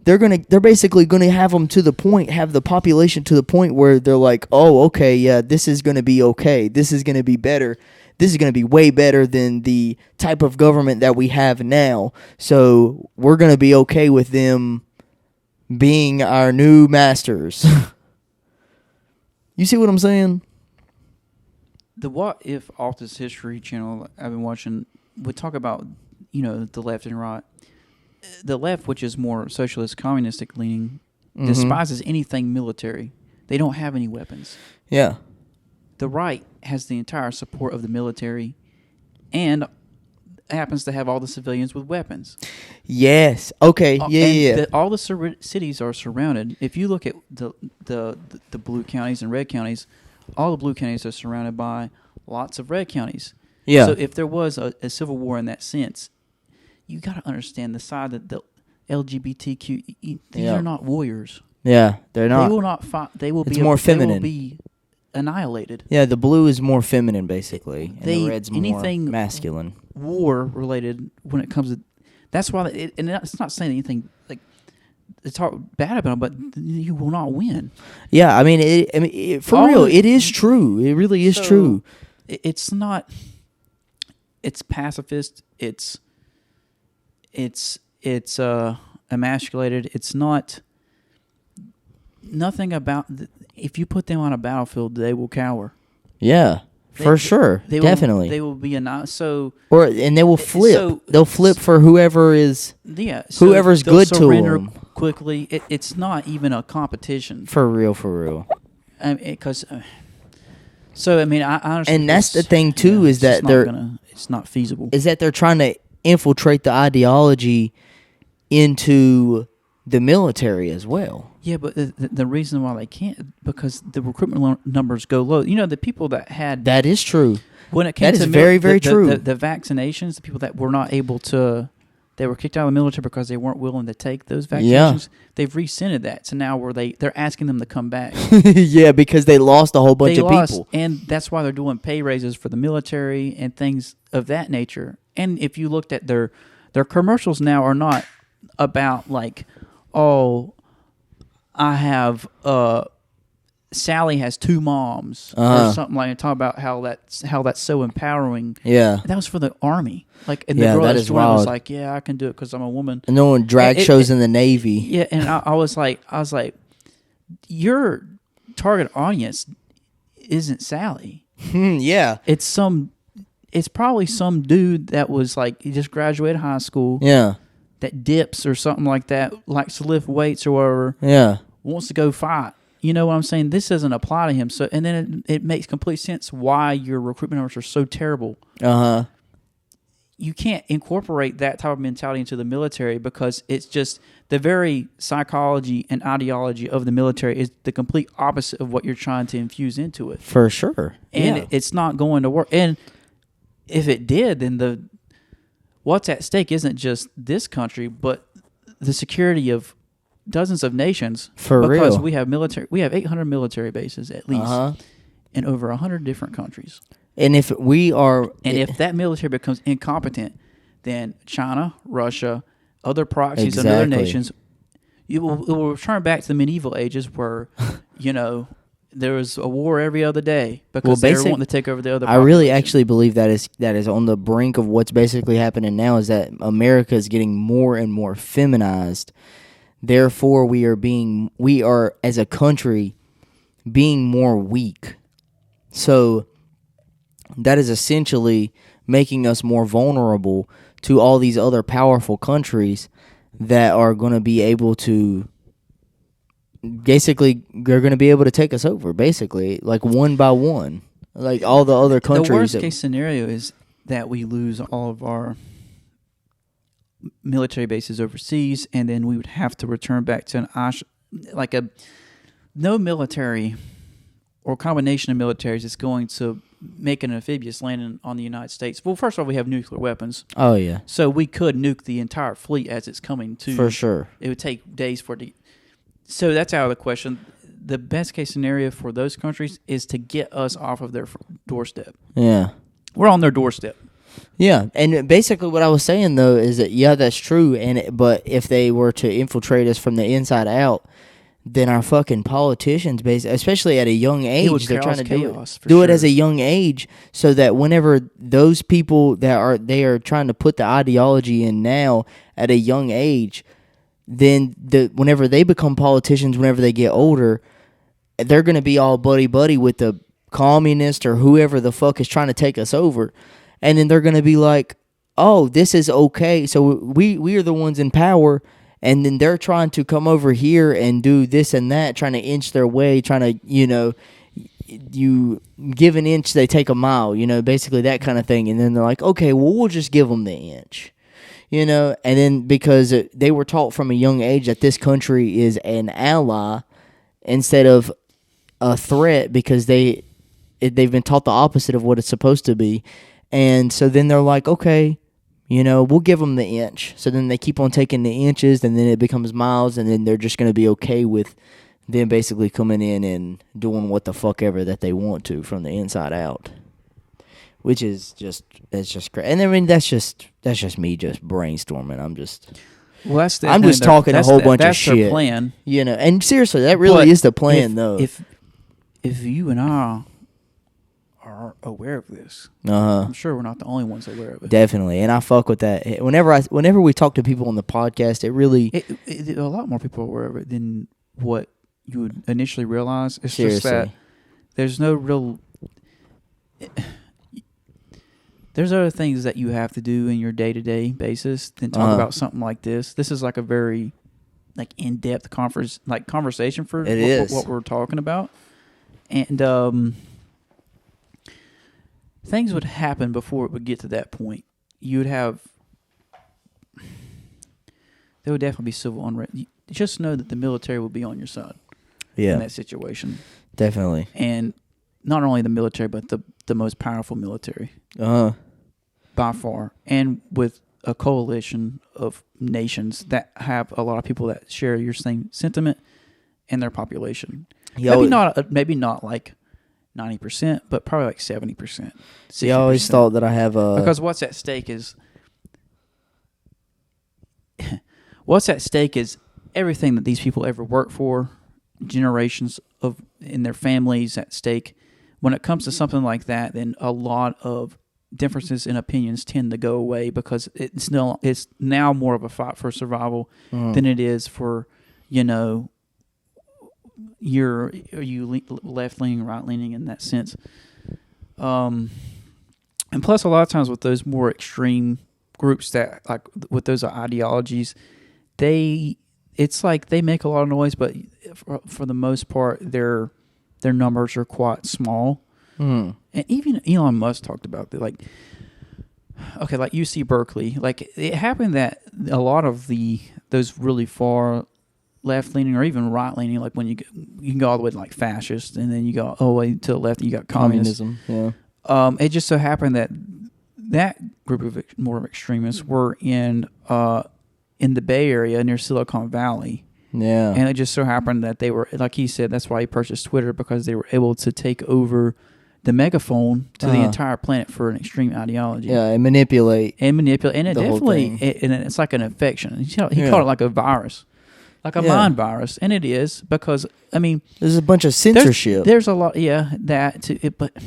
they're basically gonna have the population to the point where they're like, oh, okay, yeah, this is gonna be okay. This is gonna be better. This is gonna be way better than the type of government that we have now. So we're gonna be okay with them being our new masters. You see what I'm saying? The What If Office History channel I've been watching would talk about, the left and right. The left, which is more socialist, communistic leaning, despises anything military. They don't have any weapons. Yeah. The right has the entire support of the military and happens to have all the civilians with weapons. Yes. Okay. Yeah. All the cities are surrounded. If you look at the blue counties and red counties, all the blue counties are surrounded by lots of red counties. Yeah. So if there was a civil war in that sense, you got to understand the side that the LGBTQ, these are not warriors. Yeah, they're not. They will not fight. They will it's be more feminine. They will be annihilated. Yeah, the blue is more feminine, basically, and the red's more anything masculine. War related when it comes to. That's why, and it's not saying anything like to talk bad about them, but you will not win. Yeah, I mean, for real, it is true. It really is true. It's not. It's pacifist. It's emasculated. It's not. Nothing about. If you put them on a battlefield, they will cower. Yeah. For sure, definitely. They will be and they will flip. So, they'll flip for whoever is. Yeah, so whoever's good to them. Quickly, it's not even a competition. For real. Because, I mean, I understand. And that's the thing too, is that it's not feasible. Is that they're trying to infiltrate the ideology into the military as well. Yeah, but the reason why they can't, because the recruitment numbers go low. You know, the people that had... That is true. When it came to very true. The vaccinations, the people that were not able to... They were kicked out of the military because they weren't willing to take those vaccinations. Yeah. They've rescinded that. So now they're asking them to come back. Yeah, because they lost a whole bunch of people. And that's why they're doing pay raises for the military and things of that nature. And if you looked at their commercials now are not about like, oh... I have Sally has 2 moms or something like that. Talk about how that's so empowering. Yeah, that was for the Army. Like, and the girl that was like, "Yeah, I can do it because I'm a woman." And no one drag shows in the Navy. Yeah, and I was like, your target audience isn't Sally. Yeah, it's probably some dude that was like he just graduated high school. Yeah. That dips or something like that, likes to lift weights or whatever. Yeah. Wants to go fight. You know what I'm saying? This doesn't apply to him. So, and then it makes complete sense why your recruitment numbers are so terrible. Uh-huh. You can't incorporate that type of mentality into the military because it's just the very psychology and ideology of the military is the complete opposite of what you're trying to infuse into it. For sure. And it's not going to work. And if it did, then what's at stake isn't just this country, but the security of dozens of nations. For real. Because we have 800 military bases at least in over 100 different countries. And if that military becomes incompetent, then China, Russia, other proxies and other nations, it will return back to the medieval ages where, there was a war every other day because they were wanting to take over the other. I really actually believe that is on the brink of what's basically happening now is that America is getting more and more feminized. Therefore, we are as a country being more weak. So that is essentially making us more vulnerable to all these other powerful countries that are going to be able to. Basically, they're going to be able to take us over, basically, like one by one. Like all the other countries. The worst case scenario is that we lose all of our military bases overseas, and then we would have to return back to no military or combination of militaries is going to make an amphibious landing on the United States. Well, first of all, we have nuclear weapons. Oh, yeah. So we could nuke the entire fleet as it's coming to. For sure. It would take days for it to. So that's out of the question. The best case scenario for those countries is to get us off of their doorstep. Yeah. We're on their doorstep. Yeah, and basically what I was saying, though, is that, yeah, that's true, but if they were to infiltrate us from the inside out, then our fucking politicians, especially at a young age, they're trying to do it as a young age so that whenever those people they are trying to put the ideology in now at a young age, then whenever they become politicians, whenever they get older, they're going to be all buddy-buddy with the communist or whoever the fuck is trying to take us over. And then they're going to be like, oh, this is okay. So we are the ones in power. And then they're trying to come over here and do this and that, trying to inch their way, trying to, you give an inch, they take a mile, basically that kind of thing. And then they're like, okay, well, we'll just give them the inch, And then because they were taught from a young age that this country is an ally instead of a threat because they they've been taught the opposite of what it's supposed to be. And so then they're like, okay, we'll give them the inch. So then they keep on taking the inches, and then it becomes miles, and then they're just going to be okay with them basically coming in and doing what the fuck ever that they want to from the inside out. Which is just crazy. And I mean, that's just me just brainstorming. I'm just talking a whole bunch of shit. That's their plan. And seriously, that really is the plan, though. If you and I are aware of this, I'm sure we're not the only ones aware of it. Definitely, and I fuck with that. Whenever we talk to people on the podcast, it really a lot more people are aware of it than what you would initially realize. It's seriously. Just that there's no real. There's other things that you have to do in your day-to-day basis than talk about something like this. This is like a very in-depth conversation for what we're talking about. And things would happen before it would get to that point. There would definitely be civil unrest. Just know that the military will be on your side in that situation. Definitely. And not only the military, but the most powerful military. By far. And with a coalition of nations that have a lot of people that share your same sentiment and their population. Maybe not like 90%, but probably like 70%. 60%. See, I always thought that I have a... Because what's at stake is everything that these people ever worked for, generations in their families at stake. When it comes to something like that, then a lot of differences in opinions tend to go away because it's now more of a fight for survival than it is for, are you left-leaning, right-leaning in that sense. And plus, a lot of times with those more extreme groups that, like, with those ideologies, it's like they make a lot of noise, but for the most part, their numbers are quite small. And even Elon Musk talked about that, like UC Berkeley, like it happened that a lot of those really far left-leaning or even right-leaning, like when you can go all the way to like fascist, and then you go all the way to the left and you got communism. Yeah. It just so happened that group of more extremists were in the Bay Area near Silicon Valley. Yeah. And it just so happened that they were, like he said, that's why he purchased Twitter, because they were able to take over the megaphone to the entire planet for an extreme ideology. Yeah, and manipulate. And it definitely, and it's like an infection. He called it like a virus. Like a mind virus. And it is, because, I mean... There's a bunch of censorship. There's a lot, that to it, but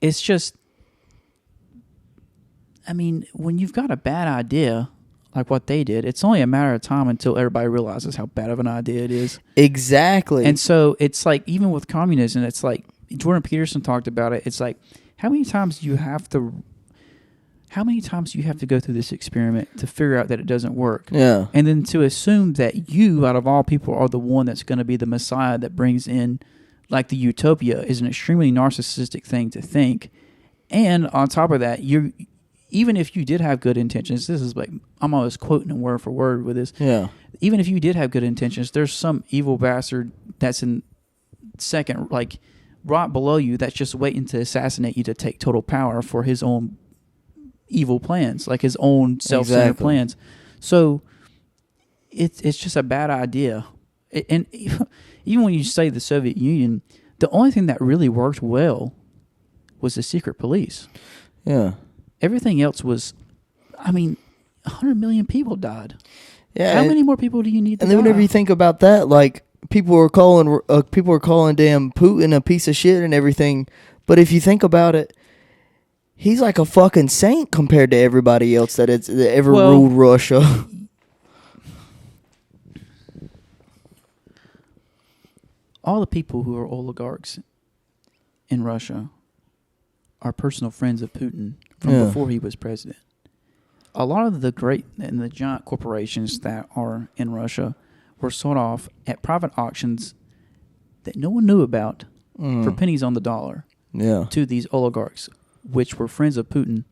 it's just... I mean, when you've got a bad idea, like what they did, it's only a matter of time until everybody realizes how bad of an idea it is. Exactly. And so it's like, even with communism, it's like, Jordan Peterson talked about it. It's like, how many times do you have to go through this experiment to figure out that it doesn't work? Yeah. And then to assume that you, out of all people, are the one that's going to be the Messiah that brings in, like, the utopia is an extremely narcissistic thing to think. And on top of that, even if you did have good intentions, this is like, I'm always quoting them word for word with this. Yeah. Even if you did have good intentions, there's some evil bastard that's in second, like, right below you, that's just waiting to assassinate you to take total power for his own evil plans, like his own self-centered plans. So it's just a bad idea. And even when you say the Soviet Union, the only thing that really worked well was the secret police. Yeah. Everything else was, 100 million people died. Yeah. How many more people do you need to die? And then whenever you think about that, like, people were calling damn Putin a piece of shit and everything. But if you think about it, he's like a fucking saint compared to everybody else that ever ruled Russia. All the people who are oligarchs in Russia are personal friends of Putin from before he was president. A lot of the great and the giant corporations that are in Russia were sold off at private auctions that no one knew about for pennies on the dollar to these oligarchs, which were friends of Putin.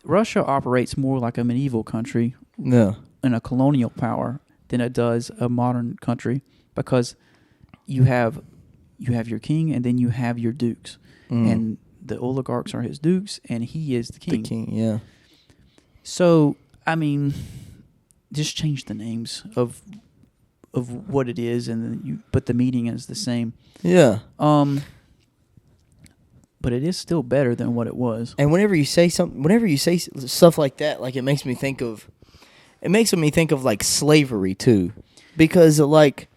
Russia operates more like a medieval country and a colonial power than it does a modern country, because you have you have your king, and then you have your dukes, and the oligarchs are his dukes, and he is the king. The king, yeah. So I mean, just change the names of what it is, and then but the meaning is the same. Yeah. But it is still better than what it was. And whenever you say stuff like that, like it makes me think of like slavery too, because like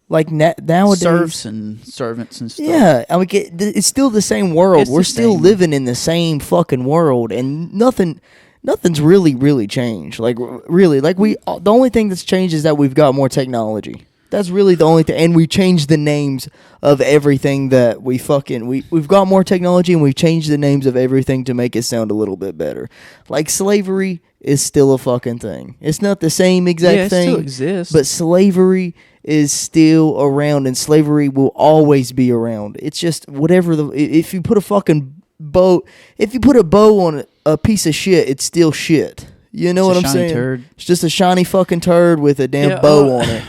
nowadays serfs and servants and stuff. Yeah, I mean it's still the same world. We're still living in the same fucking world, and nothing's really changed. Like really, like the only thing that's changed is that we've got more technology. That's really the only thing, and we changed the names of everything that we've got more technology, and we've changed the names of everything to make it sound a little bit better. Like slavery is still a fucking thing. It's not the same exact thing. It still exists. But slavery is still around, and slavery will always be around. It's just whatever if you put a fucking bow, if you put a bow on a piece of shit, it's still shit. You know what I'm saying? Turd. It's just a shiny fucking turd with a damn bow on it.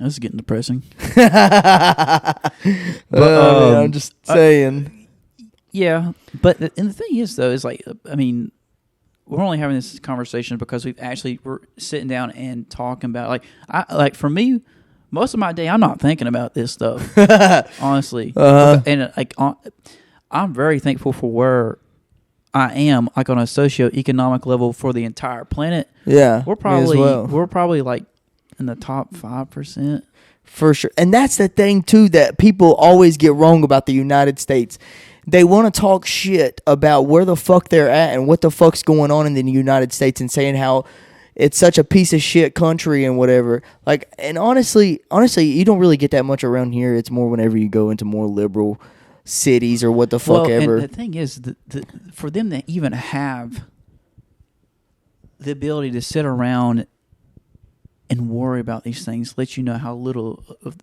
This is getting depressing. But, I'm just saying. Yeah, but and the thing is though, is like, I mean, we're only having this conversation because we're sitting down and talking about for me, most of my day I'm not thinking about this stuff. Honestly, and I'm very thankful for where I am, like on a socioeconomic level for the entire planet. Yeah, we're probably like in the top 5%. For sure. And that's the thing too that people always get wrong about the United States. They want to talk shit about where the fuck they're at and what the fuck's going on in the United States, and saying how it's such a piece of shit country and whatever. Like, and honestly, you don't really get that much around here. It's more whenever you go into more liberal cities or what the fuck ever. And the thing is, for them to even have the ability to sit around and worry about these things lets you know how little of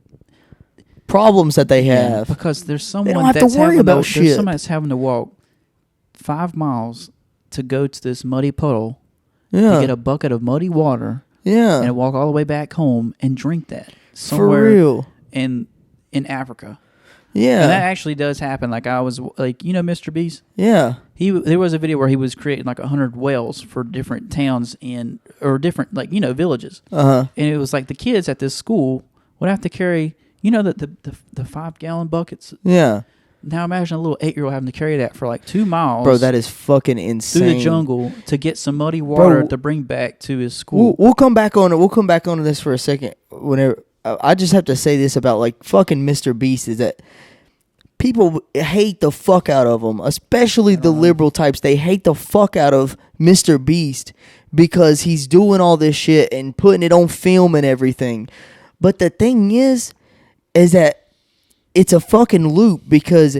problems that they have. Because there's someone they don't have that's to worry about shit. There's somebody that's having to walk 5 miles to go to this muddy puddle to get a bucket of muddy water. Yeah. And walk all the way back home and drink that somewhere for real in Africa. Yeah. And that actually does happen. Like I was like, Mr. Beast? Yeah. There was a video where he was creating like 100 wells for different towns or different villages. Uh-huh. And it was like the kids at this school would have to carry, the 5-gallon buckets. Yeah. Now imagine a little 8-year-old having to carry that for like 2 miles. Bro, that is fucking insane. Through the jungle to get some muddy water to bring back to his school. We'll come back on it. We'll come back on this for a second. Whenever I just have to say this about like fucking Mr. Beast is that people hate the fuck out of him, especially the liberal types. They hate the fuck out of Mr. Beast because he's doing all this shit and putting it on film and everything. But the thing is that it's a fucking loop because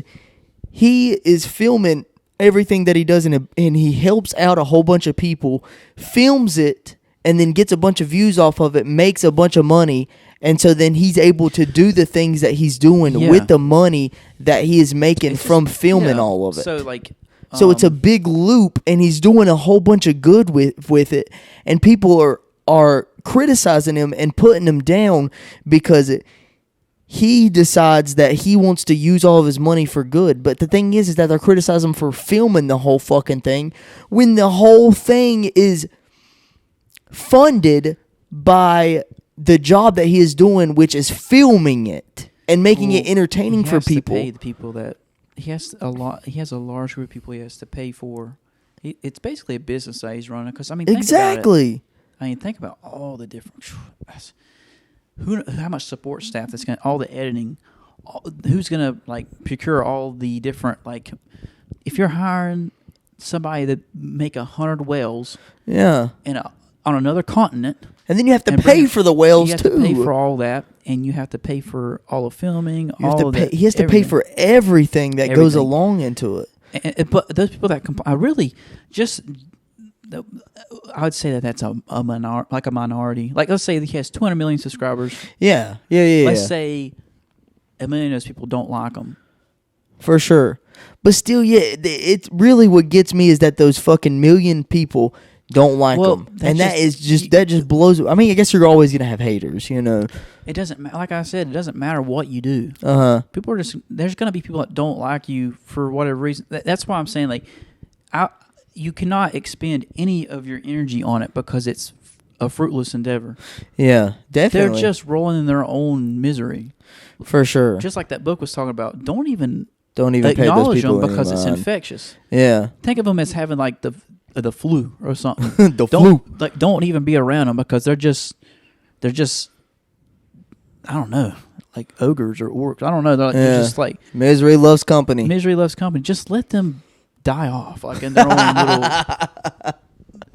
he is filming everything that he does and he helps out a whole bunch of people, films it, and then gets a bunch of views off of it, makes a bunch of money, and so then he's able to do the things that he's doing with the money that he is making from filming all of it. So it's a big loop, and he's doing a whole bunch of good with it, and people are criticizing him and putting him down because he decides that he wants to use all of his money for good. But the thing is that they're criticizing him for filming the whole fucking thing when the whole thing is funded by the job that he is doing, which is filming it and making it entertaining for people. He has to pay the people that he has a large group of people he has to pay for. It's basically a business that he's running. Because think exactly. About it. Think about all the different. How much support staff that's all the editing. Who's gonna procure all the different if you're hiring somebody to make 100 whales. Yeah. On another continent. And then you have to pay for the whales, too. You have to pay for all that, and you have to pay for all the filming, He has to pay for everything that goes along into it. But those people that I really just... I would say that's a minority. Like, let's say he has 200 million subscribers. Yeah. Let's say 1 million of those people don't like him. For sure. But still, it's really what gets me is that those fucking million people don't like them, and that just blows. I mean, I guess you're always gonna have haters, you know. It doesn't, like I said, it doesn't matter what you do. People are there's gonna be people that don't like you for whatever reason. That's why I'm saying, like, you cannot expend any of your energy on it because it's a fruitless endeavor. Yeah, definitely. They're just rolling in their own misery. For sure. Just like that book was talking about. Don't even acknowledge pay those people them because it's infectious. Yeah. Think of them as having like the flu or something. Flu. Like, don't even be around them because they're just I don't know, like ogres or orcs. I don't know. They're just like misery loves company. Misery loves company. Just let them die off, like in their own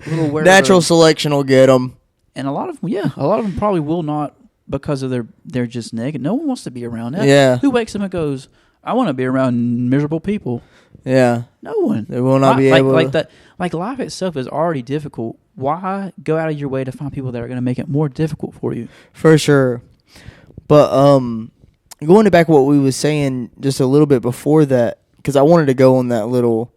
little wherever. Natural selection will get them. And a lot of them probably will not because of they're just negative. No one wants to be around that. Yeah. Who wakes up and goes, I want to be around miserable people? Yeah. No one. They will not be able like that. Like, life itself is already difficult. Why go out of your way to find people that are going to make it more difficult for you? For sure. But going back to what we was saying just a little bit before that, because I wanted to go on that little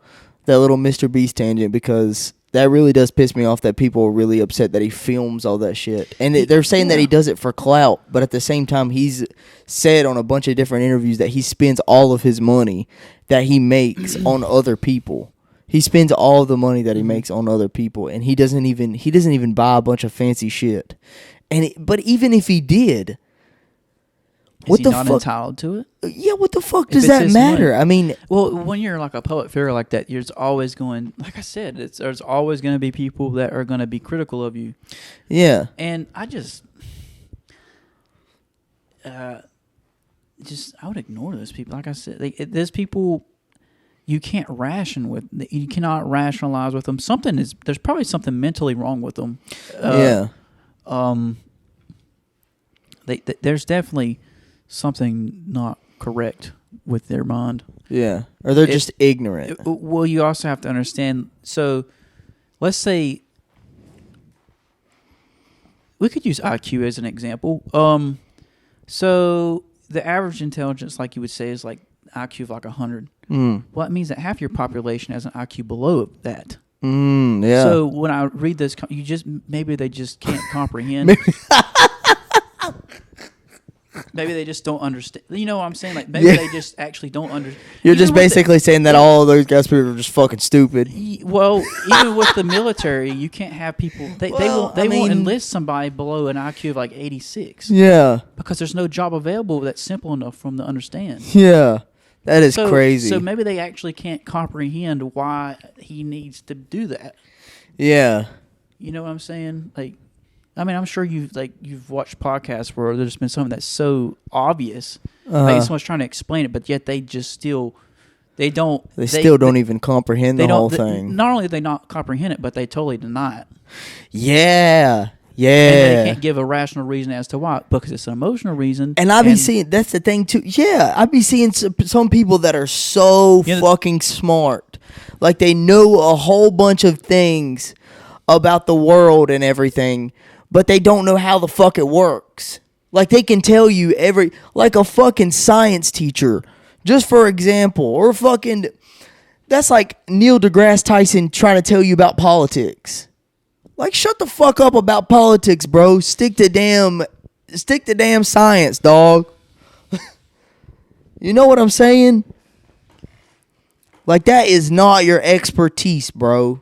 Mr. Beast tangent, because that really does piss me off that people are really upset that he films all that shit. And they're saying that he does it for clout, but at the same time, he's said on a bunch of different interviews that he spends all of his money that he makes on other people. He spends all the money that he makes on other people, and he doesn't even buy a bunch of fancy shit. But even if he did, Is he not entitled to it? Yeah, what the fuck does that matter? Money. I mean, well, when you're like a public figure like that, there's always going, like I said, there's always going to be people that are going to be critical of you. Yeah. And I just I would ignore those people. Like I said, there's people you can't you cannot rationalize with them. There's probably something mentally wrong with them. There's definitely something not correct with their mind. Yeah. Or they're just ignorant. Well, you also have to understand. So, let's say we could use IQ as an example. So the average intelligence, like you would say, is like IQ of like 100. Well, that means that half your population has an IQ below that. Yeah. So when I read this, maybe they just can't comprehend. Maybe they just don't understand. You know what I'm saying? Like, maybe they just actually don't understand. You're just basically saying that all of those guys people are just fucking stupid. Well, even with the military, you can't have people. They won't enlist somebody below an IQ of like 86. Yeah. Because there's no job available that's simple enough for them to understand. Yeah. That is crazy. So maybe they actually can't comprehend why he needs to do that. Yeah. You know what I'm saying? Like, I mean, I'm sure you've watched podcasts where there's been something that's so obvious, like someone's trying to explain it, but yet they just still don't even comprehend the whole thing. Not only do they not comprehend it, but they totally deny it. Yeah. Yeah. And they can't give a rational reason as to why, because it's an emotional reason. And I be seeing, that's the thing too. Yeah, I be seeing some people that are so fucking smart, like they know a whole bunch of things about the world and everything, but they don't know how the fuck it works. Like, they can tell you like a fucking science teacher, just for example, or that's like Neil deGrasse Tyson trying to tell you about politics. Like, shut the fuck up about politics, bro. Stick to damn science, dog. You know what I'm saying? Like, that is not your expertise, bro.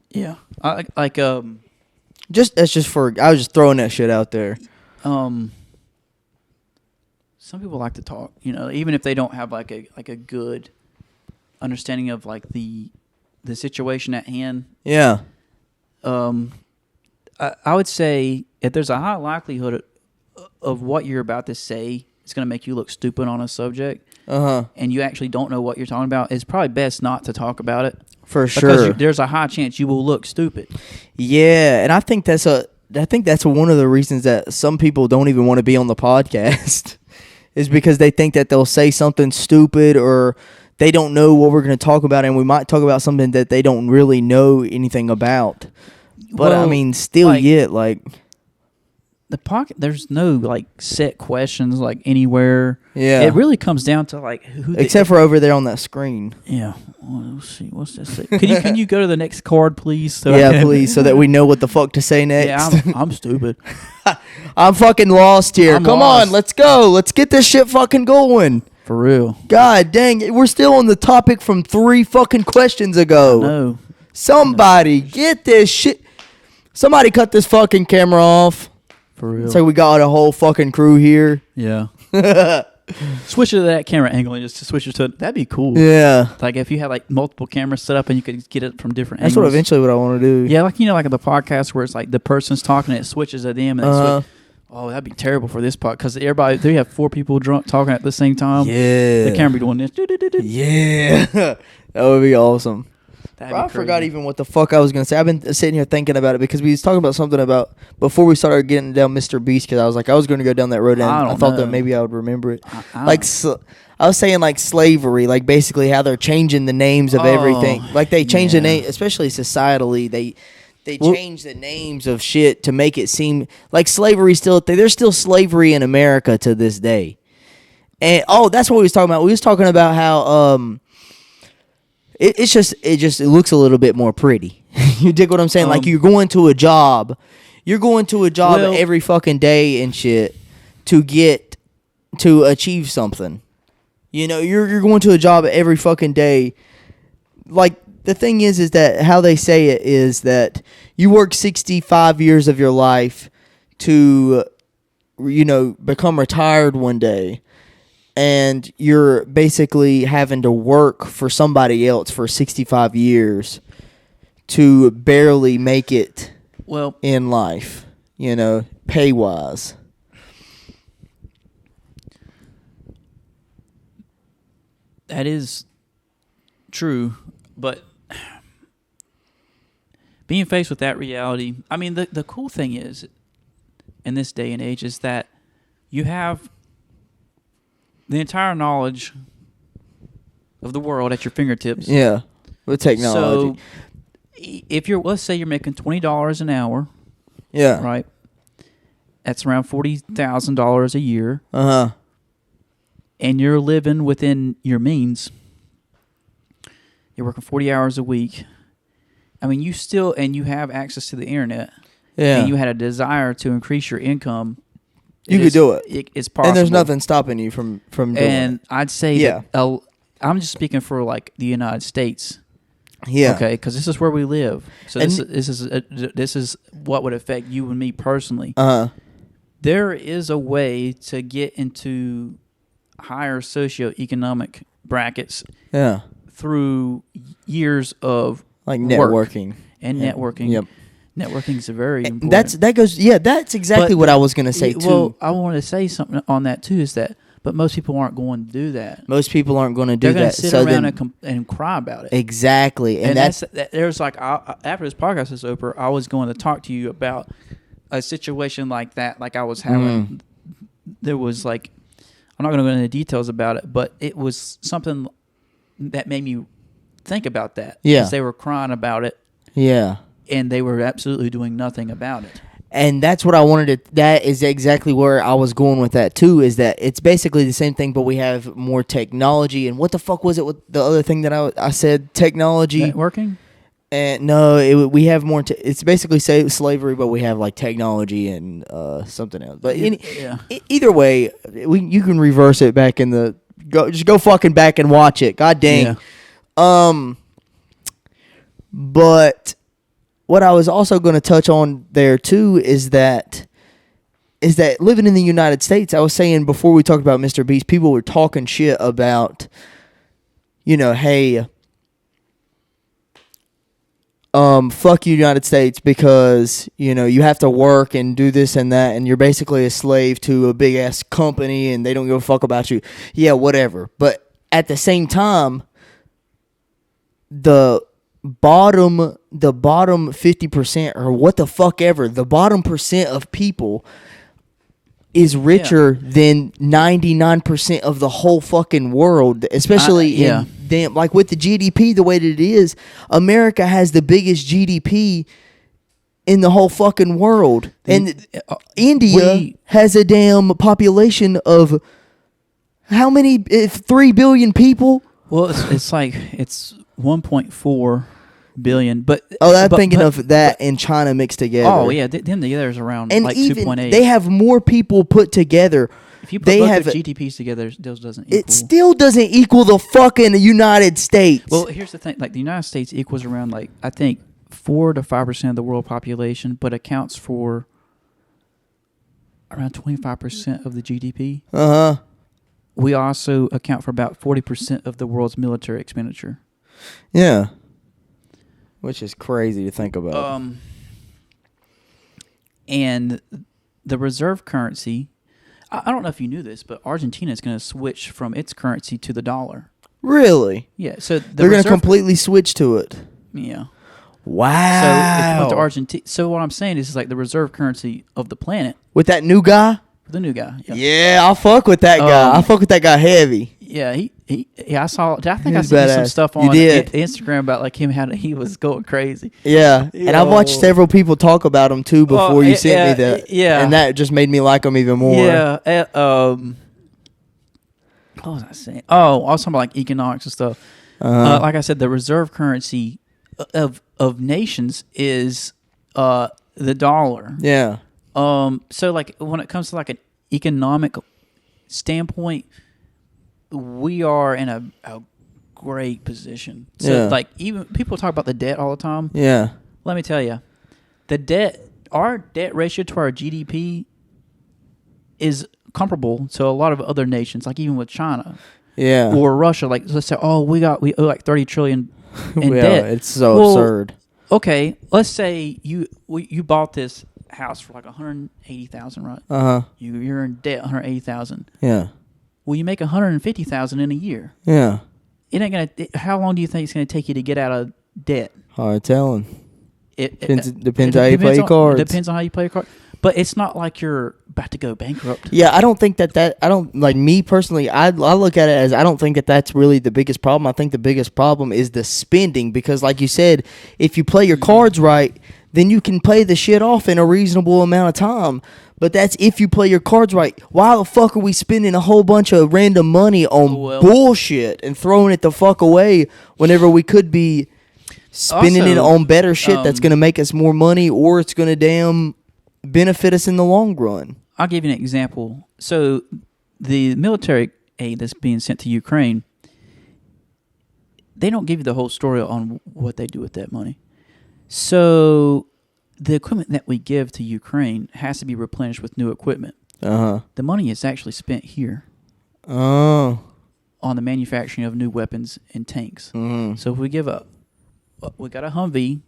Yeah. I was just throwing that shit out there. Some people like to talk, even if they don't have like a good understanding of like the situation at hand. Yeah. I would say if there's a high likelihood of what you're about to say is going to make you look stupid on a subject, and you actually don't know what you're talking about, it's probably best not to talk about it. For sure. Because there's a high chance you will look stupid. Yeah, and I think that's one of the reasons that some people don't even want to be on the podcast is because they think that they'll say something stupid, or they don't know what we're going to talk about, and we might talk about something that they don't really know anything about. But, well, I mean, still the pocket. There's no like set questions like anywhere. Yeah, it really comes down to like who. Except for over there on that screen. Yeah. Well, let's see. What's that say? Can you go to the next card, please? So Please, so that we know what the fuck to say next. Yeah, I'm stupid. I'm fucking lost here. Come on, let's go. Let's get this shit fucking going. For real. God dang it. We're still on the topic from 3 fucking questions ago. No. Somebody get this shit. Somebody cut this fucking camera off. For real. So we got a whole fucking crew here. Yeah. Switch it to that camera angle and just switch it to that'd be cool. Yeah. Like if you had like multiple cameras set up and you could get it from different angles. That's eventually what I want to do. Yeah, like like the podcast where it's like the person's talking and it switches at them and oh, that'd be terrible for this part because everybody they have 4 people drunk talking at the same time. Yeah. The camera be doing this. Yeah. That would be awesome. Bro, I forgot even what the fuck I was going to say. I've been sitting here thinking about it because we was talking about something about before we started getting down Mr. Beast because I was like, I was going to go down that road and I thought that maybe I would remember it. I was saying like slavery, like basically how they're changing the names of everything. Like they change the name, especially societally. They change the names of shit to make it seem like slavery still. There's still slavery in America to this day. And that's what we was talking about. We was talking about how it looks a little bit more pretty. You dig what I'm saying? Like you're going to a job every fucking day and shit to achieve something. You know, you're going to a job every fucking day. Like the thing is that how they say it is that you work 65 years of your life to, become retired one day. And you're basically having to work for somebody else for 65 years to barely make it in life, pay-wise. That is true, but being faced with that reality, I mean, the cool thing is, in this day and age, is that you have the entire knowledge of the world at your fingertips. Yeah, with technology. So, if let's say you're making $20 an hour. Yeah. Right. That's around $40,000 a year. Uh-huh. And you're living within your means. You're working 40 hours a week. I mean, you have access to the internet. Yeah. And you had a desire to increase your income. You could do it. It's possible. And there's nothing stopping you from doing it. And I'd say that I'm just speaking for like the United States. Yeah. Okay, because this is where we live. So this is what would affect you and me personally. Uh-huh. There is a way to get into higher socioeconomic brackets. Yeah. Through years of like networking and networking. Yep. Networking is very important. That's exactly what I was going to say too. Well, I want to say something on that too. But most people aren't going to do that. Most people aren't going to do that. They're going to sit around and cry about it. Exactly, and there's like after this podcast is over, I was going to talk to you about a situation like that. Like I was having, there was like, I'm not going to go into details about it, but it was something that made me think about that. Yeah, because they were crying about it. Yeah. And they were absolutely doing nothing about it. And that's what I wanted to... That is exactly where I was going with that, too, is that it's basically the same thing, but we have more technology. And what the fuck was it with the other thing that I said? Technology? Networking? And no, we have more... it's basically slavery, but we have, like, technology and something else. But either way, you can reverse it back in the... Just go fucking back and watch it. God dang. Yeah. But... What I was also going to touch on there too is that living in the United States, I was saying before we talked about Mr. Beast, people were talking shit about, hey, fuck you, United States, because, you have to work and do this and that, and you're basically a slave to a big ass company and they don't give a fuck about you. Yeah, whatever. But at the same time, the bottom 50% or what the fuck ever, the bottom percent of people is richer than 99% of the whole fucking world, especially in them. Like with the GDP the way that it is, America has the biggest GDP in the whole fucking world. And India has a damn population of how many? 3 billion people? Well, it's like it's 1.4 billion, but I'm thinking of that and China mixed together. Oh yeah, them together is around and like even 2.8. They have more people put together. If you put both their GDPs together, it doesn't equal. It still doesn't equal the fucking United States. Well, here's the thing: like the United States equals around like I think 4 to 5% of the world population, but accounts for around 25% of the GDP. We also account for about 40% of the world's military expenditure. Yeah. Which is crazy to think about. And the reserve currency, I don't know if you knew this, but Argentina is going to switch from its currency to the dollar. Really? Yeah. So they're going to completely switch to it. Yeah. Wow. So if you went to Argentina, so what I'm saying is like the reserve currency of the planet. With that new guy? The new guy. Yeah, I'll fuck with that guy. I'll fuck with that guy heavy. Yeah, I saw. I think I seen some stuff on Instagram about like him how he was going crazy. Yeah, and I've watched several people talk about him too before you sent me that. Yeah, and that just made me like him even more. Yeah. What was I saying? Oh, I was talking about like economics and stuff. Like I said, the reserve currency of nations is the dollar. Yeah. So like when it comes to like an economic standpoint, we are in a great position. So like even people talk about the debt all the time. Yeah. Let me tell you, our debt ratio to our GDP is comparable to a lot of other nations, like even with China. Yeah. Or Russia. Like let's say, we owe like $30 trillion in debt. It's so absurd. Okay, let's say you bought this house for like $180,000, right? You're in debt $180,000. Yeah. Well, you make $150,000 in a year. Yeah. It ain't gonna. How long do you think it's gonna take you to get out of debt? Hard telling. Depends how you play your cards. Depends on how you play your cards. But it's not like you're about to go bankrupt. Yeah, I don't think that I don't, like me personally, I look at it as I don't think that that's really the biggest problem. I think the biggest problem is the spending because like you said, if you play your cards right, then you can pay the shit off in a reasonable amount of time. But that's if you play your cards right. Why the fuck are we spending a whole bunch of random money on bullshit and throwing it the fuck away whenever we could be spending it on better shit that's going to make us more money or it's going to damn benefit us in the long run? I'll give you an example. So the military aid that's being sent to Ukraine, they don't give you the whole story on what they do with that money. So the equipment that we give to Ukraine has to be replenished with new equipment. The money is actually spent here. On the manufacturing of new weapons and tanks. So if we give we got a Humvee,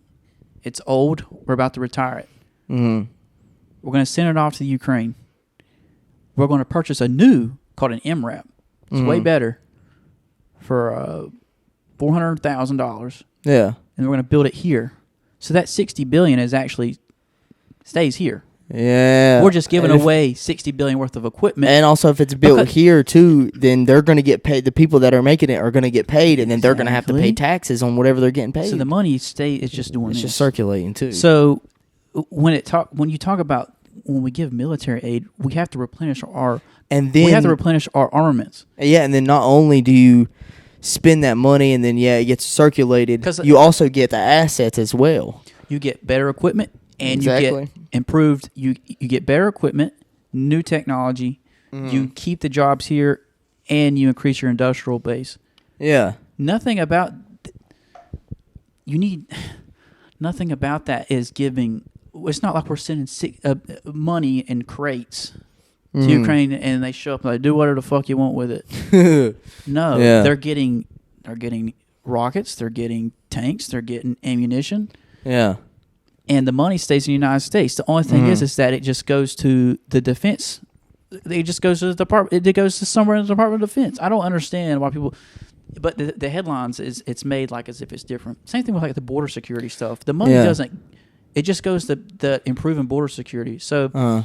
it's old, we're about to retire it. We're going to send it off to the Ukraine. We're going to purchase a new called an MRAP. It's way better for $400,000. Yeah, and we're going to build it here. So that $60 billion is actually stays here. Yeah, we're just giving away $60 billion worth of equipment. And also, if it's built here too, then they're going to get paid. The people that are making it are going to get paid, and then they're going to have to pay taxes on whatever they're getting paid. So the money is just doing it's this. Just circulating too. So when you talk about when we give military aid, we have to replenish our armaments. Yeah, and then not only do you spend that money, and then it gets circulated, you also get the assets as well. You get better equipment. And you get improved. You get better equipment, new technology. You keep the jobs here, and you increase your industrial base. Yeah. Nothing about that is giving. It's not like we're sending money in crates to Ukraine, and they show up and they do whatever the fuck you want with it. No, they're getting rockets. They're getting tanks. They're getting ammunition. Yeah. And the money stays in the United States. The only thing is that it just goes to the defense. It just goes to the department. It goes to somewhere in the Department of Defense. I don't understand why people. But the headlines it's made like as if it's different. Same thing with like the border security stuff. The money doesn't. It just goes to the improving border security. So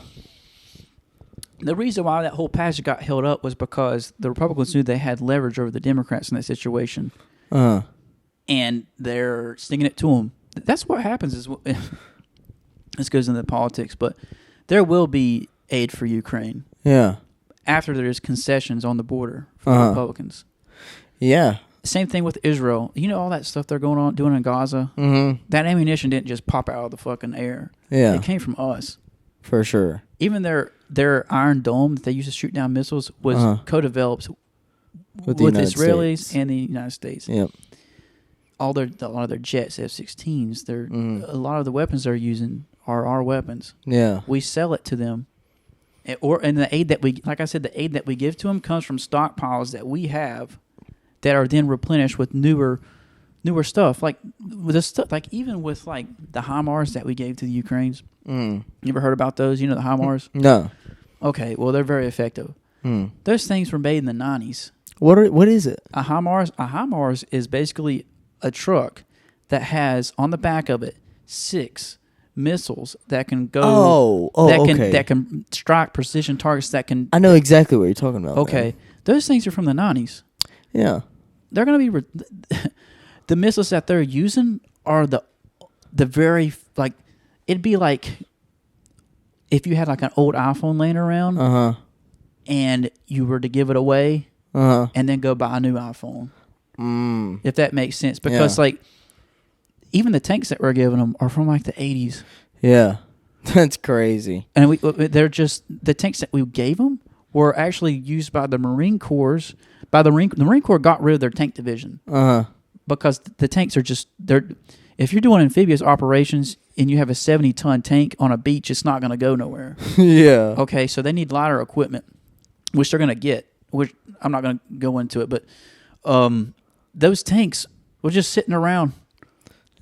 the reason why that whole passage got held up was because the Republicans knew they had leverage over the Democrats in that situation, and they're stinging it to them. That's what happens is this goes into politics, but there will be aid for Ukraine. Yeah. After there's concessions on the border for the Republicans. Yeah. Same thing with Israel. You know all that stuff they're doing in Gaza? Mm-hmm. That ammunition didn't just pop out of the fucking air. Yeah. It came from us. For sure. Even their Iron Dome that they used to shoot down missiles was co-developed with Israelis and the United States. Yep. A lot of their jets, F-16s, a lot of the weapons they're using are our weapons. Yeah. We sell it to them. And the aid that the aid that we give to them comes from stockpiles that we have that are then replenished with newer stuff. Like with the stuff, like even with like the HIMARS that we gave to the Ukrainians. You ever heard about those? You know the HIMARS? No. Okay, well they're very effective. Those things were made in the 90s. What is it? A HIMARS is basically a truck that has on the back of it 6 missiles that can go that can strike precision targets that can. I know exactly what you're talking about. Okay, man. Those things are from the 90s. Yeah, they're going to be the missiles that they're using are the very like it'd be like if you had like an old iPhone laying around and you were to give it away and then go buy a new iPhone. If that makes sense, because like even the tanks that we're giving them are from like the 80s. Yeah, that's crazy. And they're just the tanks that we gave them were actually used by the Marine Corps. The Marine Corps got rid of their tank division because the tanks are just if you're doing amphibious operations and you have a 70-ton tank on a beach, it's not going to go nowhere. Yeah. Okay, so they need lighter equipment, which they're going to get. Which I'm not going to go into it, but those tanks were just sitting around.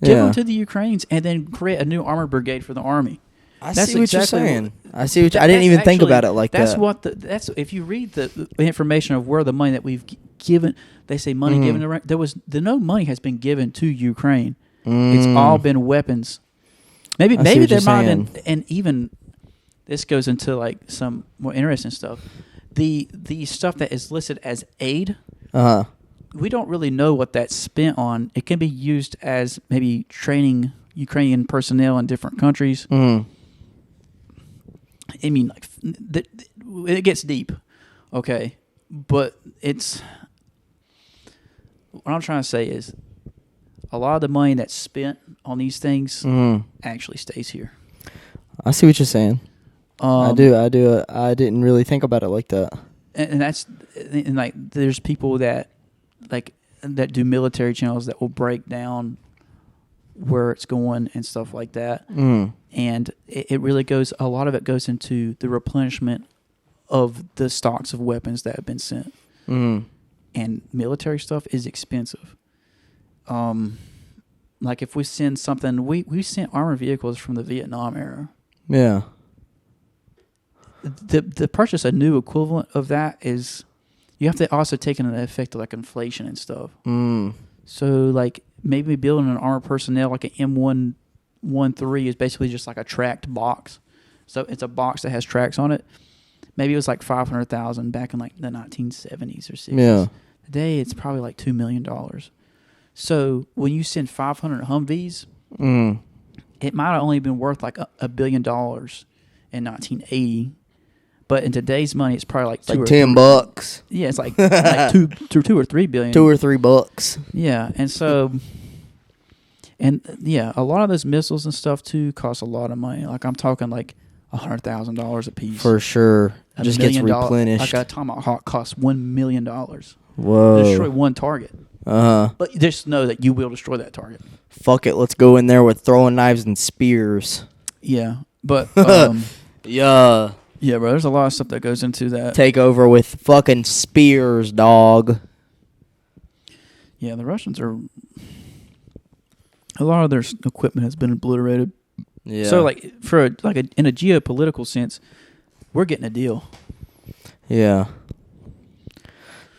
Give them to the Ukrainians and then create a new armor brigade for the army. I see what you're saying. I see what I didn't even think about it like that. That's if you read the information of where the money that we've given, they say money given around. No money has been given to Ukraine. It's all been weapons. Maybe there might have been, and even this goes into like some more interesting stuff. The stuff that is listed as aid. We don't really know what that's spent on. It can be used as maybe training Ukrainian personnel in different countries. I mean, like it gets deep, okay. But it's what I'm trying to say is a lot of the money that's spent on these things actually stays here. I see what you're saying. I do. I didn't really think about it like that. And that's like there's people that do military channels that will break down where it's going and stuff like that. And it really goes, a lot of it goes into the replenishment of the stocks of weapons that have been sent. And military stuff is expensive. Like if we send something, we sent armored vehicles from the Vietnam era. Yeah. The purchase a new equivalent of that is, you have to also take into effect of like inflation and stuff. So like maybe building an armored personnel like an M113 is basically just like a tracked box. So it's a box that has tracks on it. Maybe it was like $500,000 back in like the 1970s or 60s. Yeah. Today it's probably like $2 million. So when you send 500 Humvees, it might have only been worth like $1 billion in 1980. But in today's money, it's probably like $10. Yeah, it's like two or $3 billion. $2 or $3. Yeah, and so, a lot of those missiles and stuff too cost a lot of money. Like I'm talking like $100,000 a piece for sure. Just gets replenished. Like a Tomahawk costs $1 million. Whoa! To destroy one target. But just know that you will destroy that target. Fuck it, let's go in there with throwing knives and spears. Yeah, but yeah. Yeah, bro, there's a lot of stuff that goes into that. Take over with fucking spears, dog. Yeah, the Russians are... A lot of their equipment has been obliterated. Yeah. So, like, in a geopolitical sense, we're getting a deal. Yeah.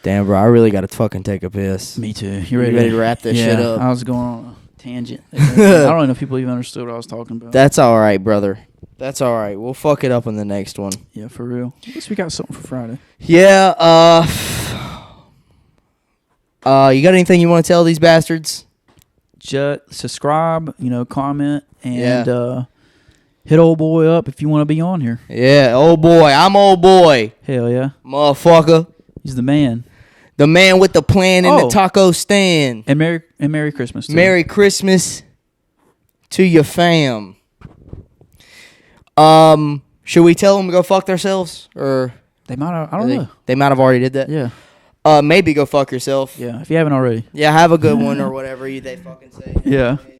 Damn, bro, I really got to fucking take a piss. Me too. You ready to wrap this shit up? I was going on a tangent. I don't know if people even understood what I was talking about. That's all right, brother. That's all right. We'll fuck it up in the next one. Yeah, for real. At least we got something for Friday. Yeah. You got anything you want to tell these bastards? Just subscribe, comment, and hit Hit old boy up if you want to be on here. Yeah, old boy. I'm old boy. Hell yeah. Motherfucker. He's the man. The man with the plan in the taco stand. And Merry Christmas too. Merry Christmas to your fam. Should we tell them to go fuck themselves? Or they might have, I don't know. They might have already did that. Yeah. Maybe go fuck yourself. Yeah, if you haven't already. Yeah, have a good one or whatever they fucking say. Yeah.